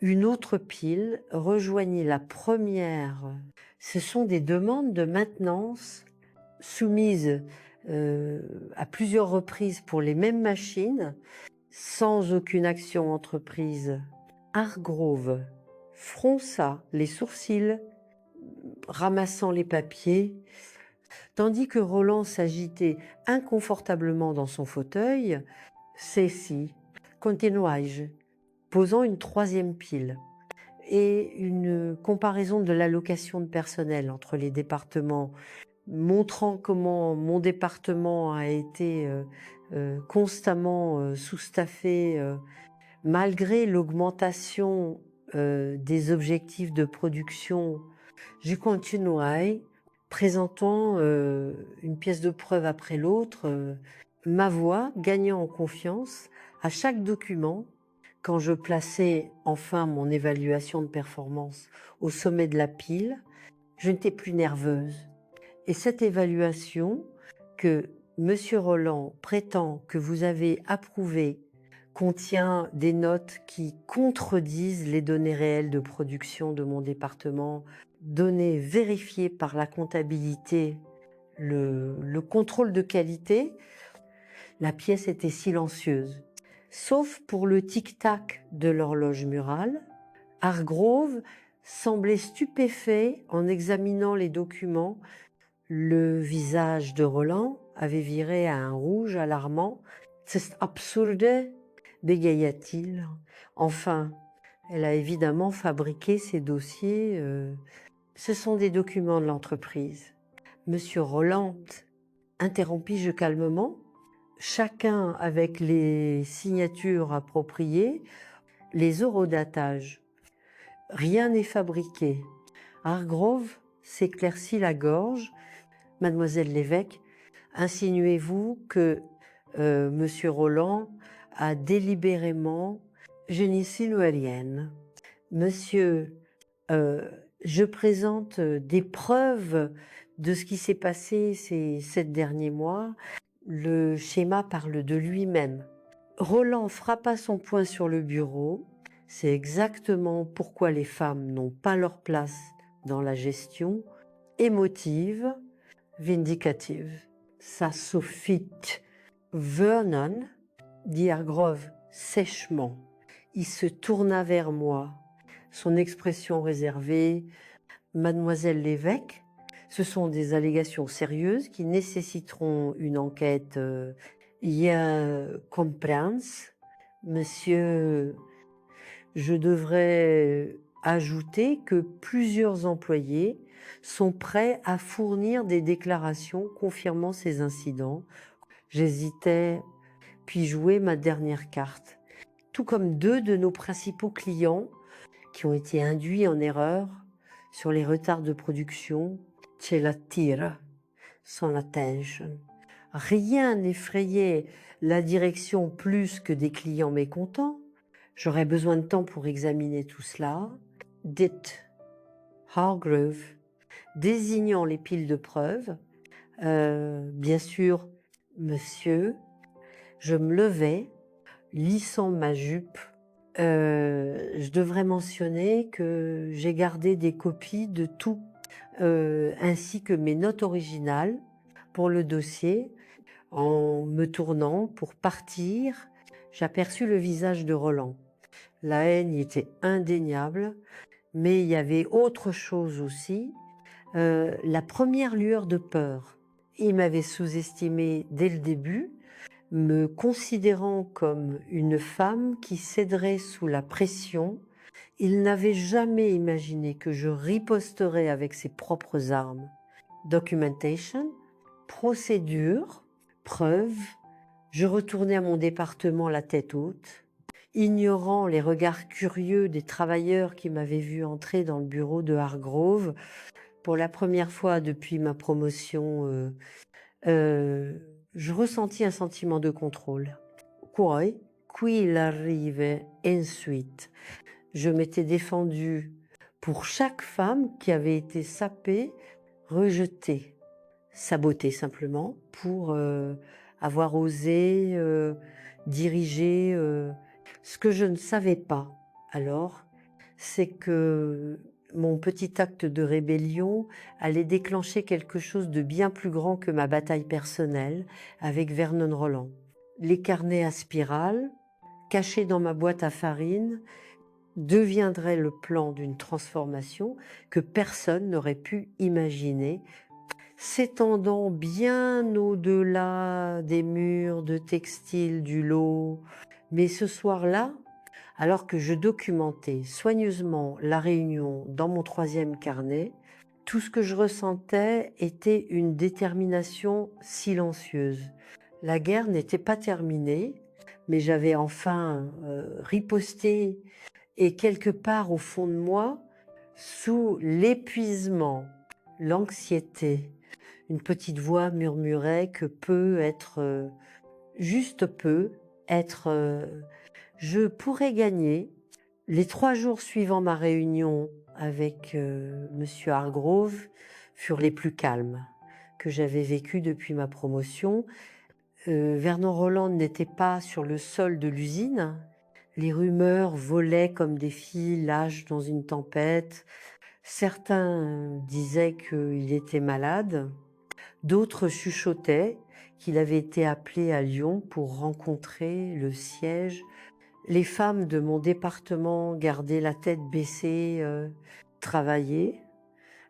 Une autre pile rejoignit la première. Ce sont des demandes de maintenance soumises à plusieurs reprises pour les mêmes machines, sans aucune action entreprise. Hargrove fronça les sourcils, ramassant les papiers, tandis que Roland s'agitait inconfortablement dans son fauteuil. Ceci, continuai-je, posant une troisième pile, et une comparaison de l'allocation de personnel entre les départements, montrant comment mon département a été constamment sous-staffé malgré l'augmentation des objectifs de production. Je continuai, présentant une pièce de preuve après l'autre, ma voix gagnant en confiance à chaque document. Quand je plaçais enfin mon évaluation de performance au sommet de la pile, je n'étais plus nerveuse. Et cette évaluation, que Monsieur Roland prétend que vous avez approuvé contient des notes qui contredisent les données réelles de production de mon département, données vérifiées par la comptabilité, le contrôle de qualité. La pièce était silencieuse, sauf pour le tic-tac de l'horloge murale. Hargrove semblait stupéfait en examinant les documents. Le visage de Roland avait viré à un rouge alarmant. « C'est absurde !» bégaya-t-il. Enfin, elle a évidemment fabriqué ces dossiers. Ce sont des documents de l'entreprise. Monsieur Roland, interrompis-je calmement, chacun avec les signatures appropriées, les eurodatages. Rien n'est fabriqué. Hargrove s'éclaircit la gorge. Mademoiselle l'évêque, insinuez-vous que Monsieur Roland a délibérément... Je n'insinue rien. Monsieur, je présente des preuves de ce qui s'est passé ces 7 derniers mois. Le schéma parle de lui-même. Roland frappa son poing sur le bureau. C'est exactement pourquoi les femmes n'ont pas leur place dans la gestion. Émotive, vindicative. Ça suffit. Vernon, dit Hargrove sèchement. Il se tourna vers moi. Son expression réservée. Mademoiselle l'évêque, ce sont des allégations sérieuses qui nécessiteront une enquête. Comprends, monsieur, je devrais ajouter que plusieurs employés sont prêts à fournir des déclarations confirmant ces incidents. J'hésitais, puis jouer ma dernière carte. Tout comme 2 de nos principaux clients qui ont été induits en erreur sur les retards de production, chez la tire, son attention. Rien n'effrayait la direction plus que des clients mécontents. J'aurais besoin de temps pour examiner tout cela. Dites, Hargrove, désignant les piles de preuves. Bien sûr, monsieur, je me levais, lissant ma jupe. Je devrais mentionner que j'ai gardé des copies de tout, ainsi que mes notes originales pour le dossier. En me tournant pour partir, j'aperçus le visage de Roland. La haine y était indéniable, mais il y avait autre chose aussi, la première lueur de peur. Il m'avait sous-estimé dès le début, me considérant comme une femme qui céderait sous la pression. Il n'avait jamais imaginé que je riposterais avec ses propres armes. Documentation, procédure, preuve. Je retournai à mon département la tête haute, ignorant les regards curieux des travailleurs qui m'avaient vu entrer dans le bureau de Hargrove pour la première fois depuis ma promotion. Je ressentis un sentiment de contrôle. Quoi? Qui il arrive ensuite. Je m'étais défendue pour chaque femme qui avait été sapée, rejetée, sabotée simplement, pour avoir osé diriger. Ce que je ne savais pas alors, c'est que mon petit acte de rébellion allait déclencher quelque chose de bien plus grand que ma bataille personnelle avec Vernon Roland. Les carnets à spirale, cachés dans ma boîte à farine, deviendraient le plan d'une transformation que personne n'aurait pu imaginer, s'étendant bien au-delà des murs de textile du lot. Mais ce soir-là, alors que je documentais soigneusement la réunion dans mon 3e carnet, tout ce que je ressentais était une détermination silencieuse. La guerre n'était pas terminée, mais j'avais enfin riposté et quelque part au fond de moi, sous l'épuisement, l'anxiété, une petite voix murmurait que peut être, juste peut être... je pourrais gagner. Les 3 jours suivant ma réunion avec Monsieur Hargrove furent les plus calmes. que j'avais vécu depuis ma promotion. Vernon Rolland n'était pas sur le sol de l'usine. Les rumeurs volaient comme des filages dans une tempête. Certains disaient qu'il était malade. D'autres chuchotaient qu'il avait été appelé à Lyon pour rencontrer le siège. Les femmes de mon département gardaient la tête baissée, travaillaient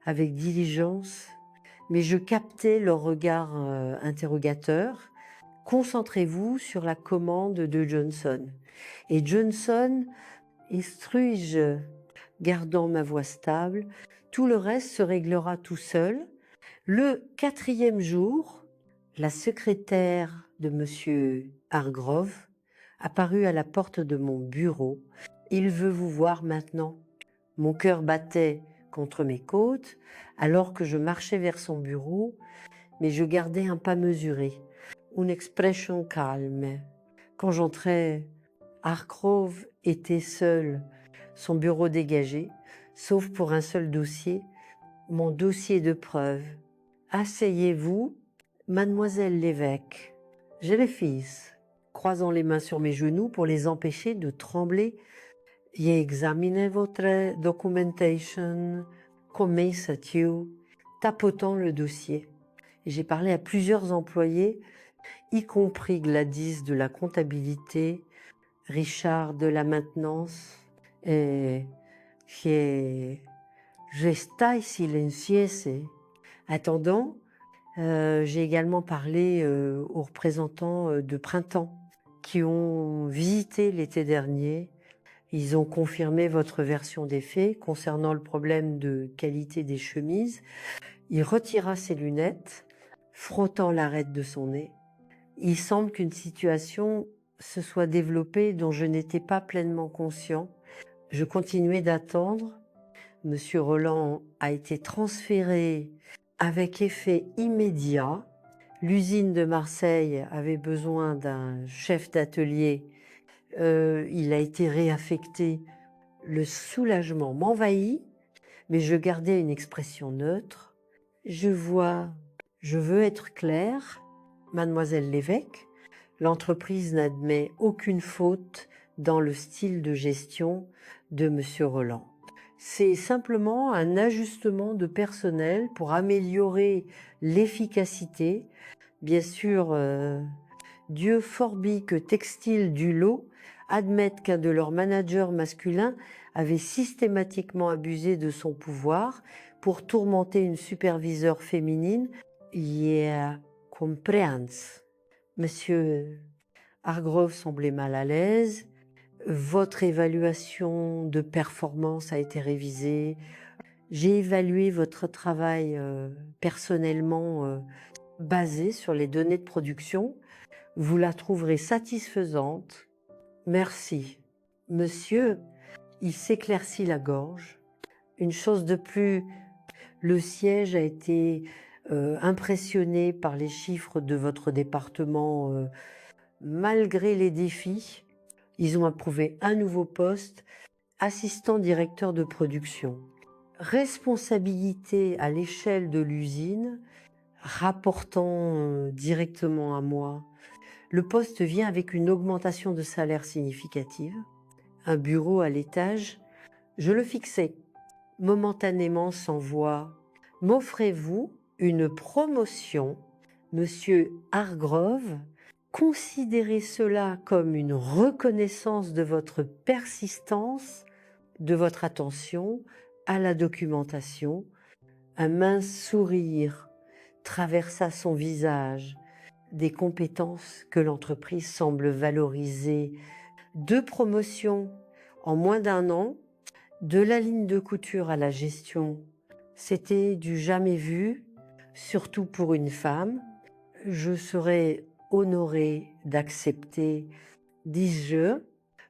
avec diligence, mais je captais leur regard interrogateur. Concentrez-vous sur la commande de Johnson. Et Johnson, instruis-je, gardant ma voix stable, tout le reste se réglera tout seul. Le 4e jour, la secrétaire de Monsieur Hargrove apparut à la porte de mon bureau. Il veut vous voir maintenant. Mon cœur battait contre mes côtes alors que je marchais vers son bureau, mais je gardais un pas mesuré, une expression calme. Quand j'entrais, Hargrove était seul, son bureau dégagé, sauf pour un seul dossier, mon dossier de preuve. Asseyez-vous, mademoiselle l'évêque. J'ai les fils, croisant les mains sur mes genoux pour les empêcher de trembler. J'ai examiné votre documentation, commençait-il, tapotant le dossier. J'ai parlé à plusieurs employés, y compris Gladys de la comptabilité, Richard de la maintenance, et que restai silencieuse. Attendant, j'ai également parlé aux représentants de Printemps qui ont visité l'été dernier. Ils ont confirmé votre version des faits concernant le problème de qualité des chemises. Il retira ses lunettes, frottant l'arête de son nez. Il semble qu'une situation se soit développée dont je n'étais pas pleinement conscient. Je continuais d'attendre. Monsieur Rolland a été transféré avec effet immédiat. L'usine de Marseille avait besoin d'un chef d'atelier. Il a été réaffecté. Le soulagement m'envahit, mais je gardais une expression neutre. Je veux être claire, mademoiselle l'évêque, l'entreprise n'admet aucune faute dans le style de gestion de monsieur Rolland. C'est simplement un ajustement de personnel pour améliorer l'efficacité. Bien sûr, Dieu forbit que Textile du lot admette qu'un de leurs managers masculins avait systématiquement abusé de son pouvoir pour tourmenter une superviseure féminine. Yeah, compréhens. Monsieur Hargrove semblait mal à l'aise. Votre évaluation de performance a été révisée. J'ai évalué votre travail personnellement basé sur les données de production. Vous la trouverez satisfaisante. Merci. Monsieur, il s'éclaircit la gorge. Une chose de plus, le siège a été impressionné par les chiffres de votre département malgré les défis. Ils ont approuvé un nouveau poste, assistant directeur de production. Responsabilité à l'échelle de l'usine, rapportant directement à moi. Le poste vient avec une augmentation de salaire significative, un bureau à l'étage. Je le fixais momentanément sans voix. M'offrez-vous une promotion, monsieur Hargrove? Considérez cela comme une reconnaissance de votre persistance, de votre attention à la documentation. Un mince sourire traversa son visage, des compétences que l'entreprise semble valoriser. 2 promotions en moins d'1 an, de la ligne de couture à la gestion. C'était du jamais vu, surtout pour une femme. Je serais honorée d'accepter, dis-je,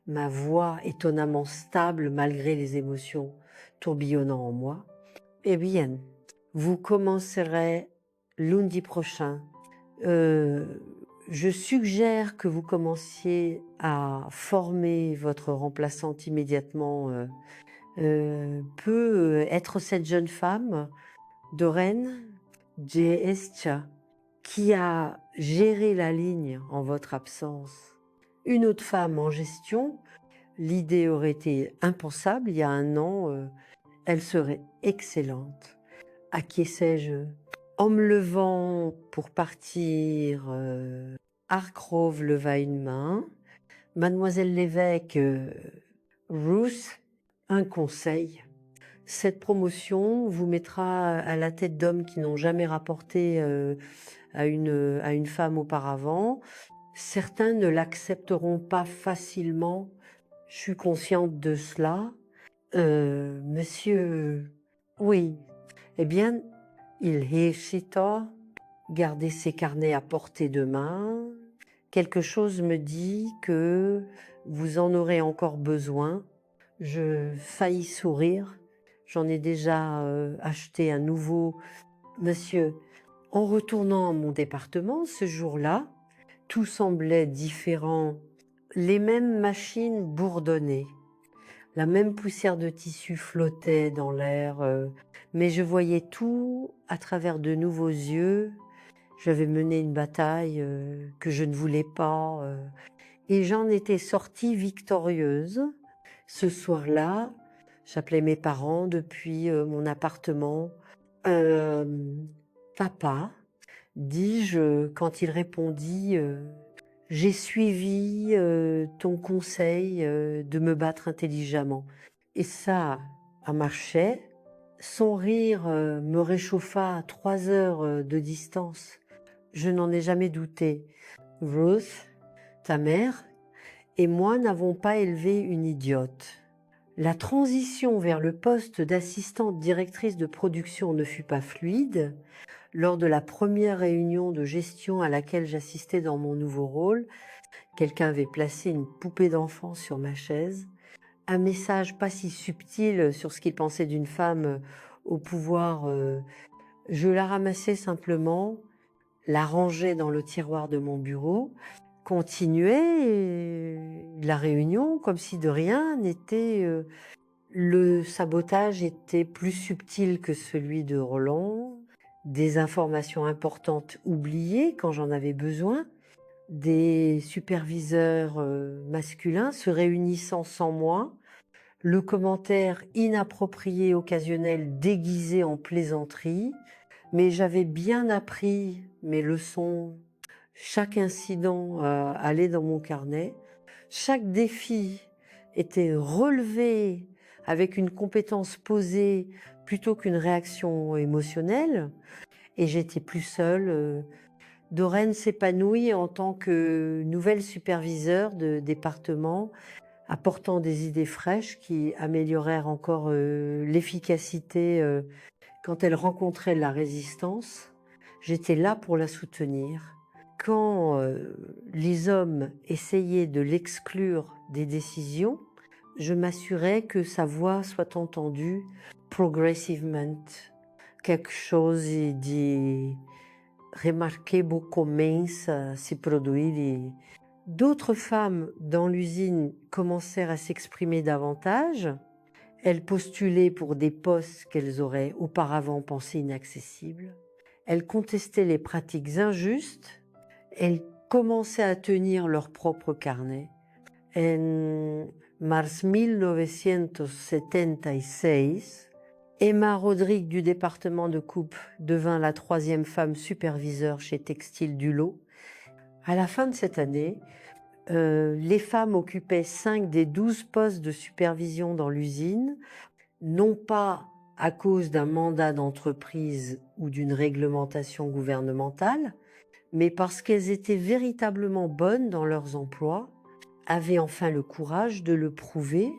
ma voix étonnamment stable malgré les émotions tourbillonnant en moi. Eh bien, vous commencerez lundi prochain. Je suggère que vous commenciez à former votre remplaçante immédiatement. Peut être cette jeune femme de Rennes Escha, qui a géré la ligne en votre absence. Une autre femme en gestion, l'idée aurait été impensable il y a un an, elle serait excellente. Acquiesçai-je en me levant pour partir. Hargrove leva une main. Mademoiselle l'évêque, Ruth, un conseil. Cette promotion vous mettra à la tête d'hommes qui n'ont jamais rapporté à une femme auparavant. Certains ne l'accepteront pas facilement. Je suis consciente de cela. Monsieur, oui, eh bien, il hésita, gardait ses carnets à portée de main. Quelque chose me dit que vous en aurez encore besoin. Je faillis sourire. J'en ai déjà acheté un nouveau. Monsieur, en retournant à mon département ce jour-là, tout semblait différent. Les mêmes machines bourdonnaient. La même poussière de tissu flottait dans l'air, mais je voyais tout à travers de nouveaux yeux. J'avais mené une bataille que je ne voulais pas et j'en étais sortie victorieuse. Ce soir-là, j'appelais mes parents depuis mon appartement. Papa, dis-je quand il répondit j'ai suivi ton conseil de me battre intelligemment. Et ça a marché. Son rire me réchauffa à 3 heures de distance. Je n'en ai jamais douté. Ruth, ta mère, et moi n'avons pas élevé une idiote. La transition vers le poste d'assistante directrice de production ne fut pas fluide. Lors de la première réunion de gestion à laquelle j'assistais dans mon nouveau rôle, quelqu'un avait placé une poupée d'enfant sur ma chaise. Un message pas si subtil sur ce qu'il pensait d'une femme au pouvoir. Je la ramassais simplement, la rangeais dans le tiroir de mon bureau, continuais la réunion comme si de rien n'était. Le sabotage était plus subtil que celui de Roland. Des informations importantes oubliées quand j'en avais besoin, des superviseurs masculins se réunissant sans moi, le commentaire inapproprié occasionnel déguisé en plaisanterie, mais j'avais bien appris mes leçons. Chaque incident allait dans mon carnet, chaque défi était relevé avec une compétence posée plutôt qu'une réaction émotionnelle, et j'étais plus seule. Doreen s'épanouit en tant que nouvelle superviseure de département, apportant des idées fraîches qui améliorèrent encore l'efficacité quand elle rencontrait la résistance. J'étais là pour la soutenir. Quand les hommes essayaient de l'exclure des décisions, je m'assurais que sa voix soit entendue progressivement. Quelque chose de remarquable commence à se produire. D'autres femmes dans l'usine commencèrent à s'exprimer davantage. Elles postulaient pour des postes qu'elles auraient auparavant pensés inaccessibles. Elles contestaient les pratiques injustes. Elles commençaient à tenir leur propre carnet. En mars 1976, Emma Rodrigue du département de coupe devint la 3e femme superviseure chez Textile Dulot. À la fin de cette année, les femmes occupaient 5 des 12 postes de supervision dans l'usine, non pas à cause d'un mandat d'entreprise ou d'une réglementation gouvernementale, mais parce qu'elles étaient véritablement bonnes dans leurs emplois, avaient enfin le courage de le prouver.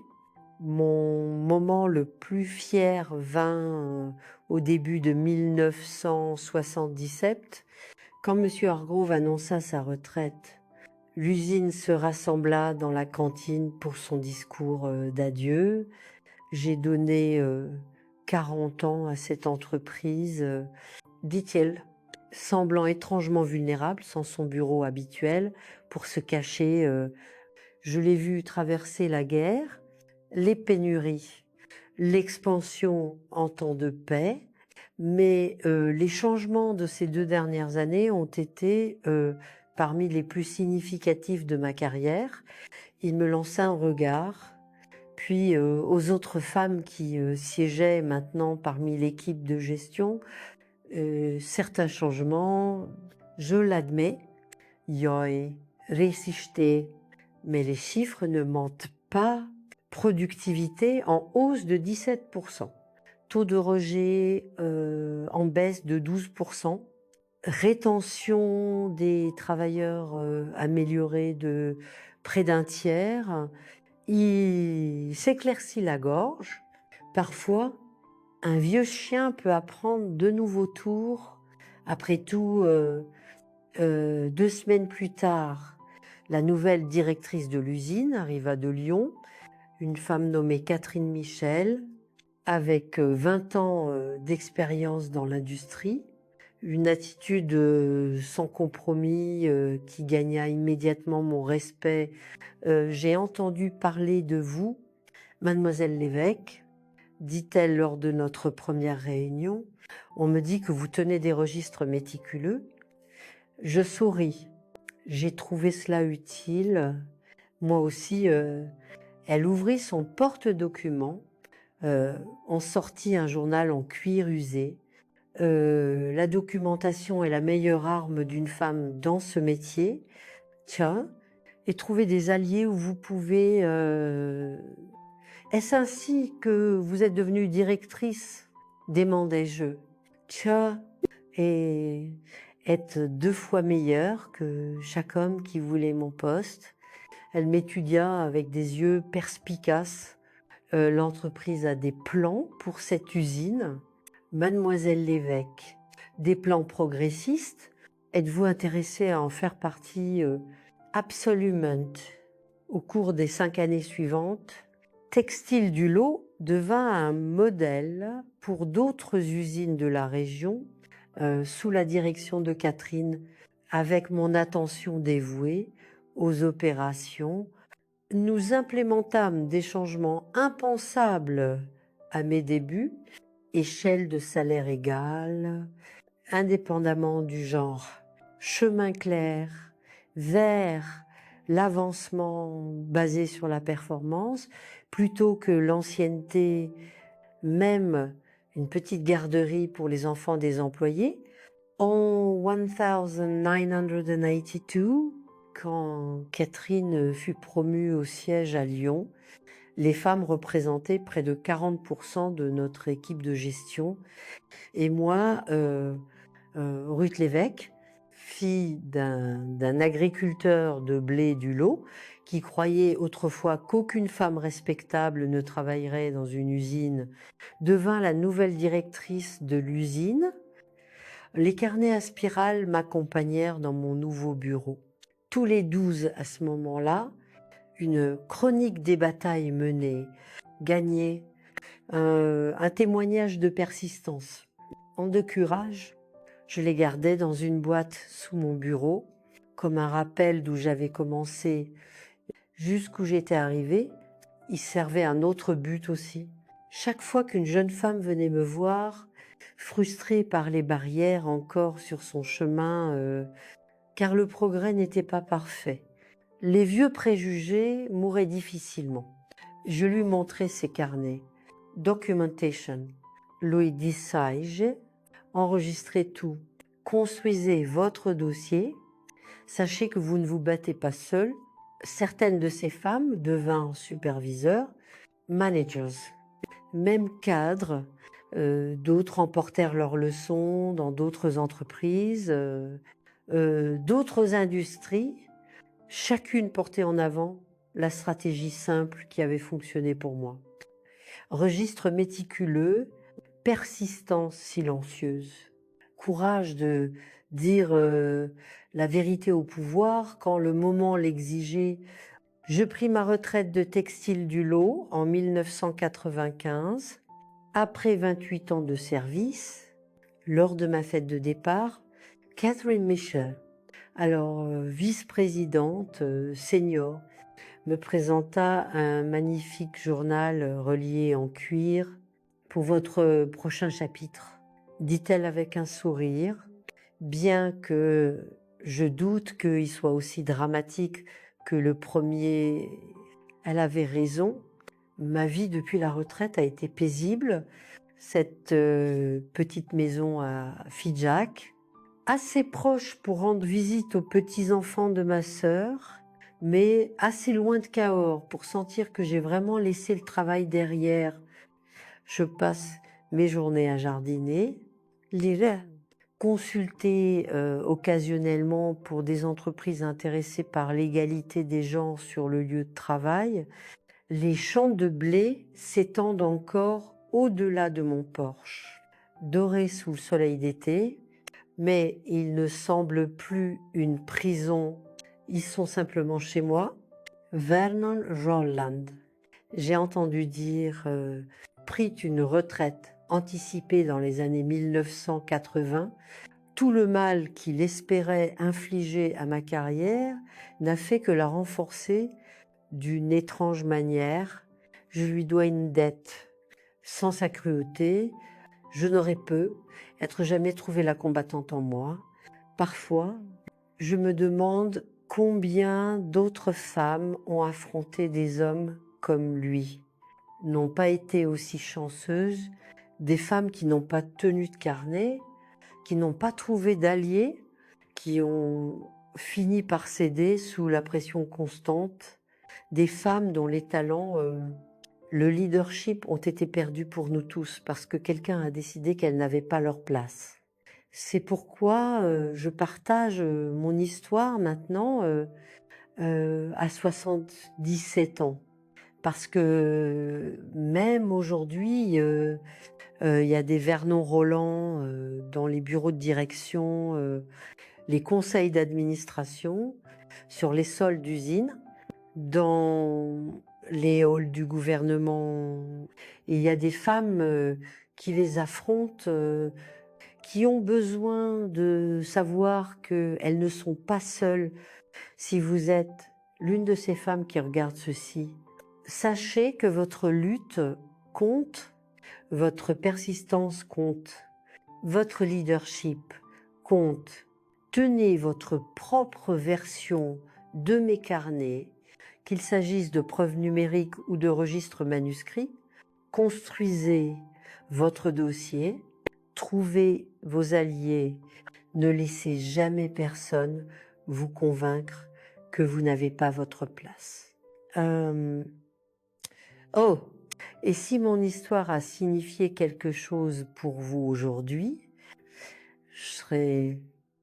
Mon moment le plus fier vint au début de 1977, quand M. Hargrove annonça sa retraite. L'usine se rassembla dans la cantine pour son discours d'adieu. J'ai donné 40 ans à cette entreprise, dit-il, semblant étrangement vulnérable sans son bureau habituel pour se cacher. Je l'ai vu traverser la guerre, les pénuries, l'expansion en temps de paix, Mais les changements de ces 2 dernières années ont été, parmi les plus significatifs de ma carrière. Il me lança un regard, puis, aux autres femmes qui, siégeaient maintenant parmi l'équipe de gestion, certains changements, je l'admets, jag resisté, mais les chiffres ne mentent pas. Productivité en hausse de 17%. Taux de rejet en baisse de 12%. Rétention des travailleurs améliorée de près d'un tiers. Il s'éclaircit la gorge. Parfois, un vieux chien peut apprendre de nouveaux tours. Après tout, 2 semaines plus tard, la nouvelle directrice de l'usine arriva de Lyon, une femme nommée Catherine Michel, avec 20 ans d'expérience dans l'industrie, une attitude sans compromis qui gagna immédiatement mon respect. J'ai entendu parler de vous, mademoiselle Lévesque, dit-elle lors de notre première réunion. On me dit que vous tenez des registres méticuleux. Je souris. J'ai trouvé cela utile. Moi aussi, elle ouvrit son porte-documents, en sortit un journal en cuir usé. La documentation est la meilleure arme d'une femme dans ce métier. Tiens, et trouver des alliés où vous pouvez... Est-ce ainsi que vous êtes devenue directrice? Demandai-je. Tiens, et être 2 fois meilleure que chaque homme qui voulait mon poste. Elle m'étudia avec des yeux perspicaces. L'entreprise a des plans pour cette usine. Mademoiselle Lévesque, des plans progressistes? Êtes-vous intéressée à en faire partie? Absolument. Au cours des 5 années suivantes, Textile du Lot devint un modèle pour d'autres usines de la région, sous la direction de Catherine, avec mon attention dévouée aux opérations. Nous implémentâmes des changements impensables à mes débuts, échelle de salaire égale, indépendamment du genre, chemin clair, vers l'avancement basé sur la performance, plutôt que l'ancienneté, même une petite garderie pour les enfants des employés. En 1982, quand Catherine fut promue au siège à Lyon, les femmes représentaient près de 40% de notre équipe de gestion. Et moi, Ruth Lévesque, fille d'un agriculteur de blé du Lot, qui croyait autrefois qu'aucune femme respectable ne travaillerait dans une usine, devint la nouvelle directrice de l'usine. Les carnets à spirale m'accompagnèrent dans mon nouveau bureau. Tous les 12 à ce moment-là, une chronique des batailles menées, gagnées, un témoignage de persistance. En de courage, je les gardais dans une boîte sous mon bureau, comme un rappel d'où j'avais commencé, jusqu'où j'étais arrivée. Il servait un autre but aussi. Chaque fois qu'une jeune femme venait me voir, frustrée par les barrières encore sur son chemin, car le progrès n'était pas parfait. Les vieux préjugés mouraient difficilement. Je lui montrais ces carnets. Documentation. Lui disais-je, enregistrez tout. Construisez votre dossier. Sachez que vous ne vous battez pas seul. Certaines de ces femmes devinrent superviseurs, managers, même cadres. D'autres emportèrent leurs leçons dans d'autres entreprises, d'autres industries. Chacune portait en avant la stratégie simple qui avait fonctionné pour moi. Registre méticuleux, persistance silencieuse, courage de dire la vérité au pouvoir quand le moment l'exigeait. Je pris ma retraite de Textile du Lot en 1995, après 28 ans de service. Lors de ma fête de départ, Catherine Michel, alors vice-présidente senior, me présenta un magnifique journal relié en cuir pour votre prochain chapitre. dit-elle avec un sourire, bien que je doute qu'il soit aussi dramatique que le premier. Elle avait raison. Ma vie depuis la retraite a été paisible. Cette petite maison à Figeac, assez proche pour rendre visite aux petits-enfants de ma sœur, mais assez loin de Cahors pour sentir que j'ai vraiment laissé le travail derrière. Je passe mes journées à jardiner, lire, consulter occasionnellement pour des entreprises intéressées par l'égalité des genres sur le lieu de travail. Les champs de blé s'étendent encore au-delà de mon porche, dorés sous le soleil d'été, mais ils ne semblent plus une prison, ils sont simplement chez moi. Vernon Rolland, j'ai entendu dire, prit une retraite anticipée dans les années 1980. Tout le mal qu'il espérait infliger à ma carrière n'a fait que la renforcer d'une étrange manière. Je lui dois une dette. Sans sa cruauté, je n'aurais peu être jamais trouvé la combattante en moi. Parfois, je me demande combien d'autres femmes ont affronté des hommes comme lui, n'ont pas été aussi chanceuses, des femmes qui n'ont pas tenu de carnet, qui n'ont pas trouvé d'alliés, qui ont fini par céder sous la pression constante, des femmes dont les talents, le leadership ont été perdus pour nous tous parce que quelqu'un a décidé qu'elles n'avaient pas leur place. C'est pourquoi je partage mon histoire maintenant à 77 ans. Parce que même aujourd'hui, il y a des Vernon Rolland dans les bureaux de direction, les conseils d'administration, sur les sols d'usine, dans les halls du gouvernement. Et il y a des femmes qui les affrontent, qui ont besoin de savoir qu'elles ne sont pas seules. Si vous êtes l'une de ces femmes qui regarde ceci, sachez que votre lutte compte, votre persistance compte, votre leadership compte. Tenez votre propre version de mes carnets, qu'il s'agisse de preuves numériques ou de registres manuscrits. Construisez votre dossier, trouvez vos alliés, ne laissez jamais personne vous convaincre que vous n'avez pas votre place. Oh, et si mon histoire a signifié quelque chose pour vous aujourd'hui, je serais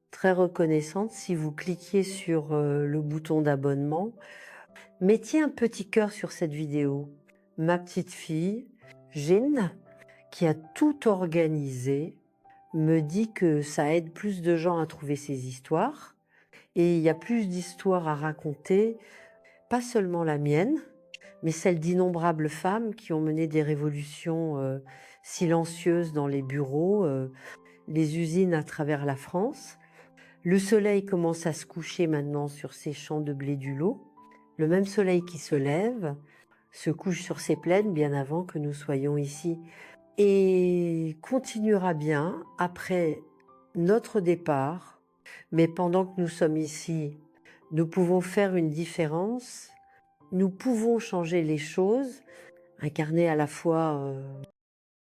très reconnaissante si vous cliquiez sur le bouton d'abonnement. Mettez un petit cœur sur cette vidéo. Ma petite fille, Jeanne, qui a tout organisé, me dit que ça aide plus de gens à trouver ces histoires. Et il y a plus d'histoires à raconter, pas seulement la mienne, mais celle d'innombrables femmes qui ont mené des révolutions silencieuses dans les bureaux, les usines à travers la France. Le soleil commence à se coucher maintenant sur ces champs de blé du lot. Le même soleil qui se lève se couche sur ces plaines bien avant que nous soyons ici et continuera bien après notre départ. Mais pendant que nous sommes ici, nous pouvons faire une différence, nous pouvons changer les choses, incarner à la fois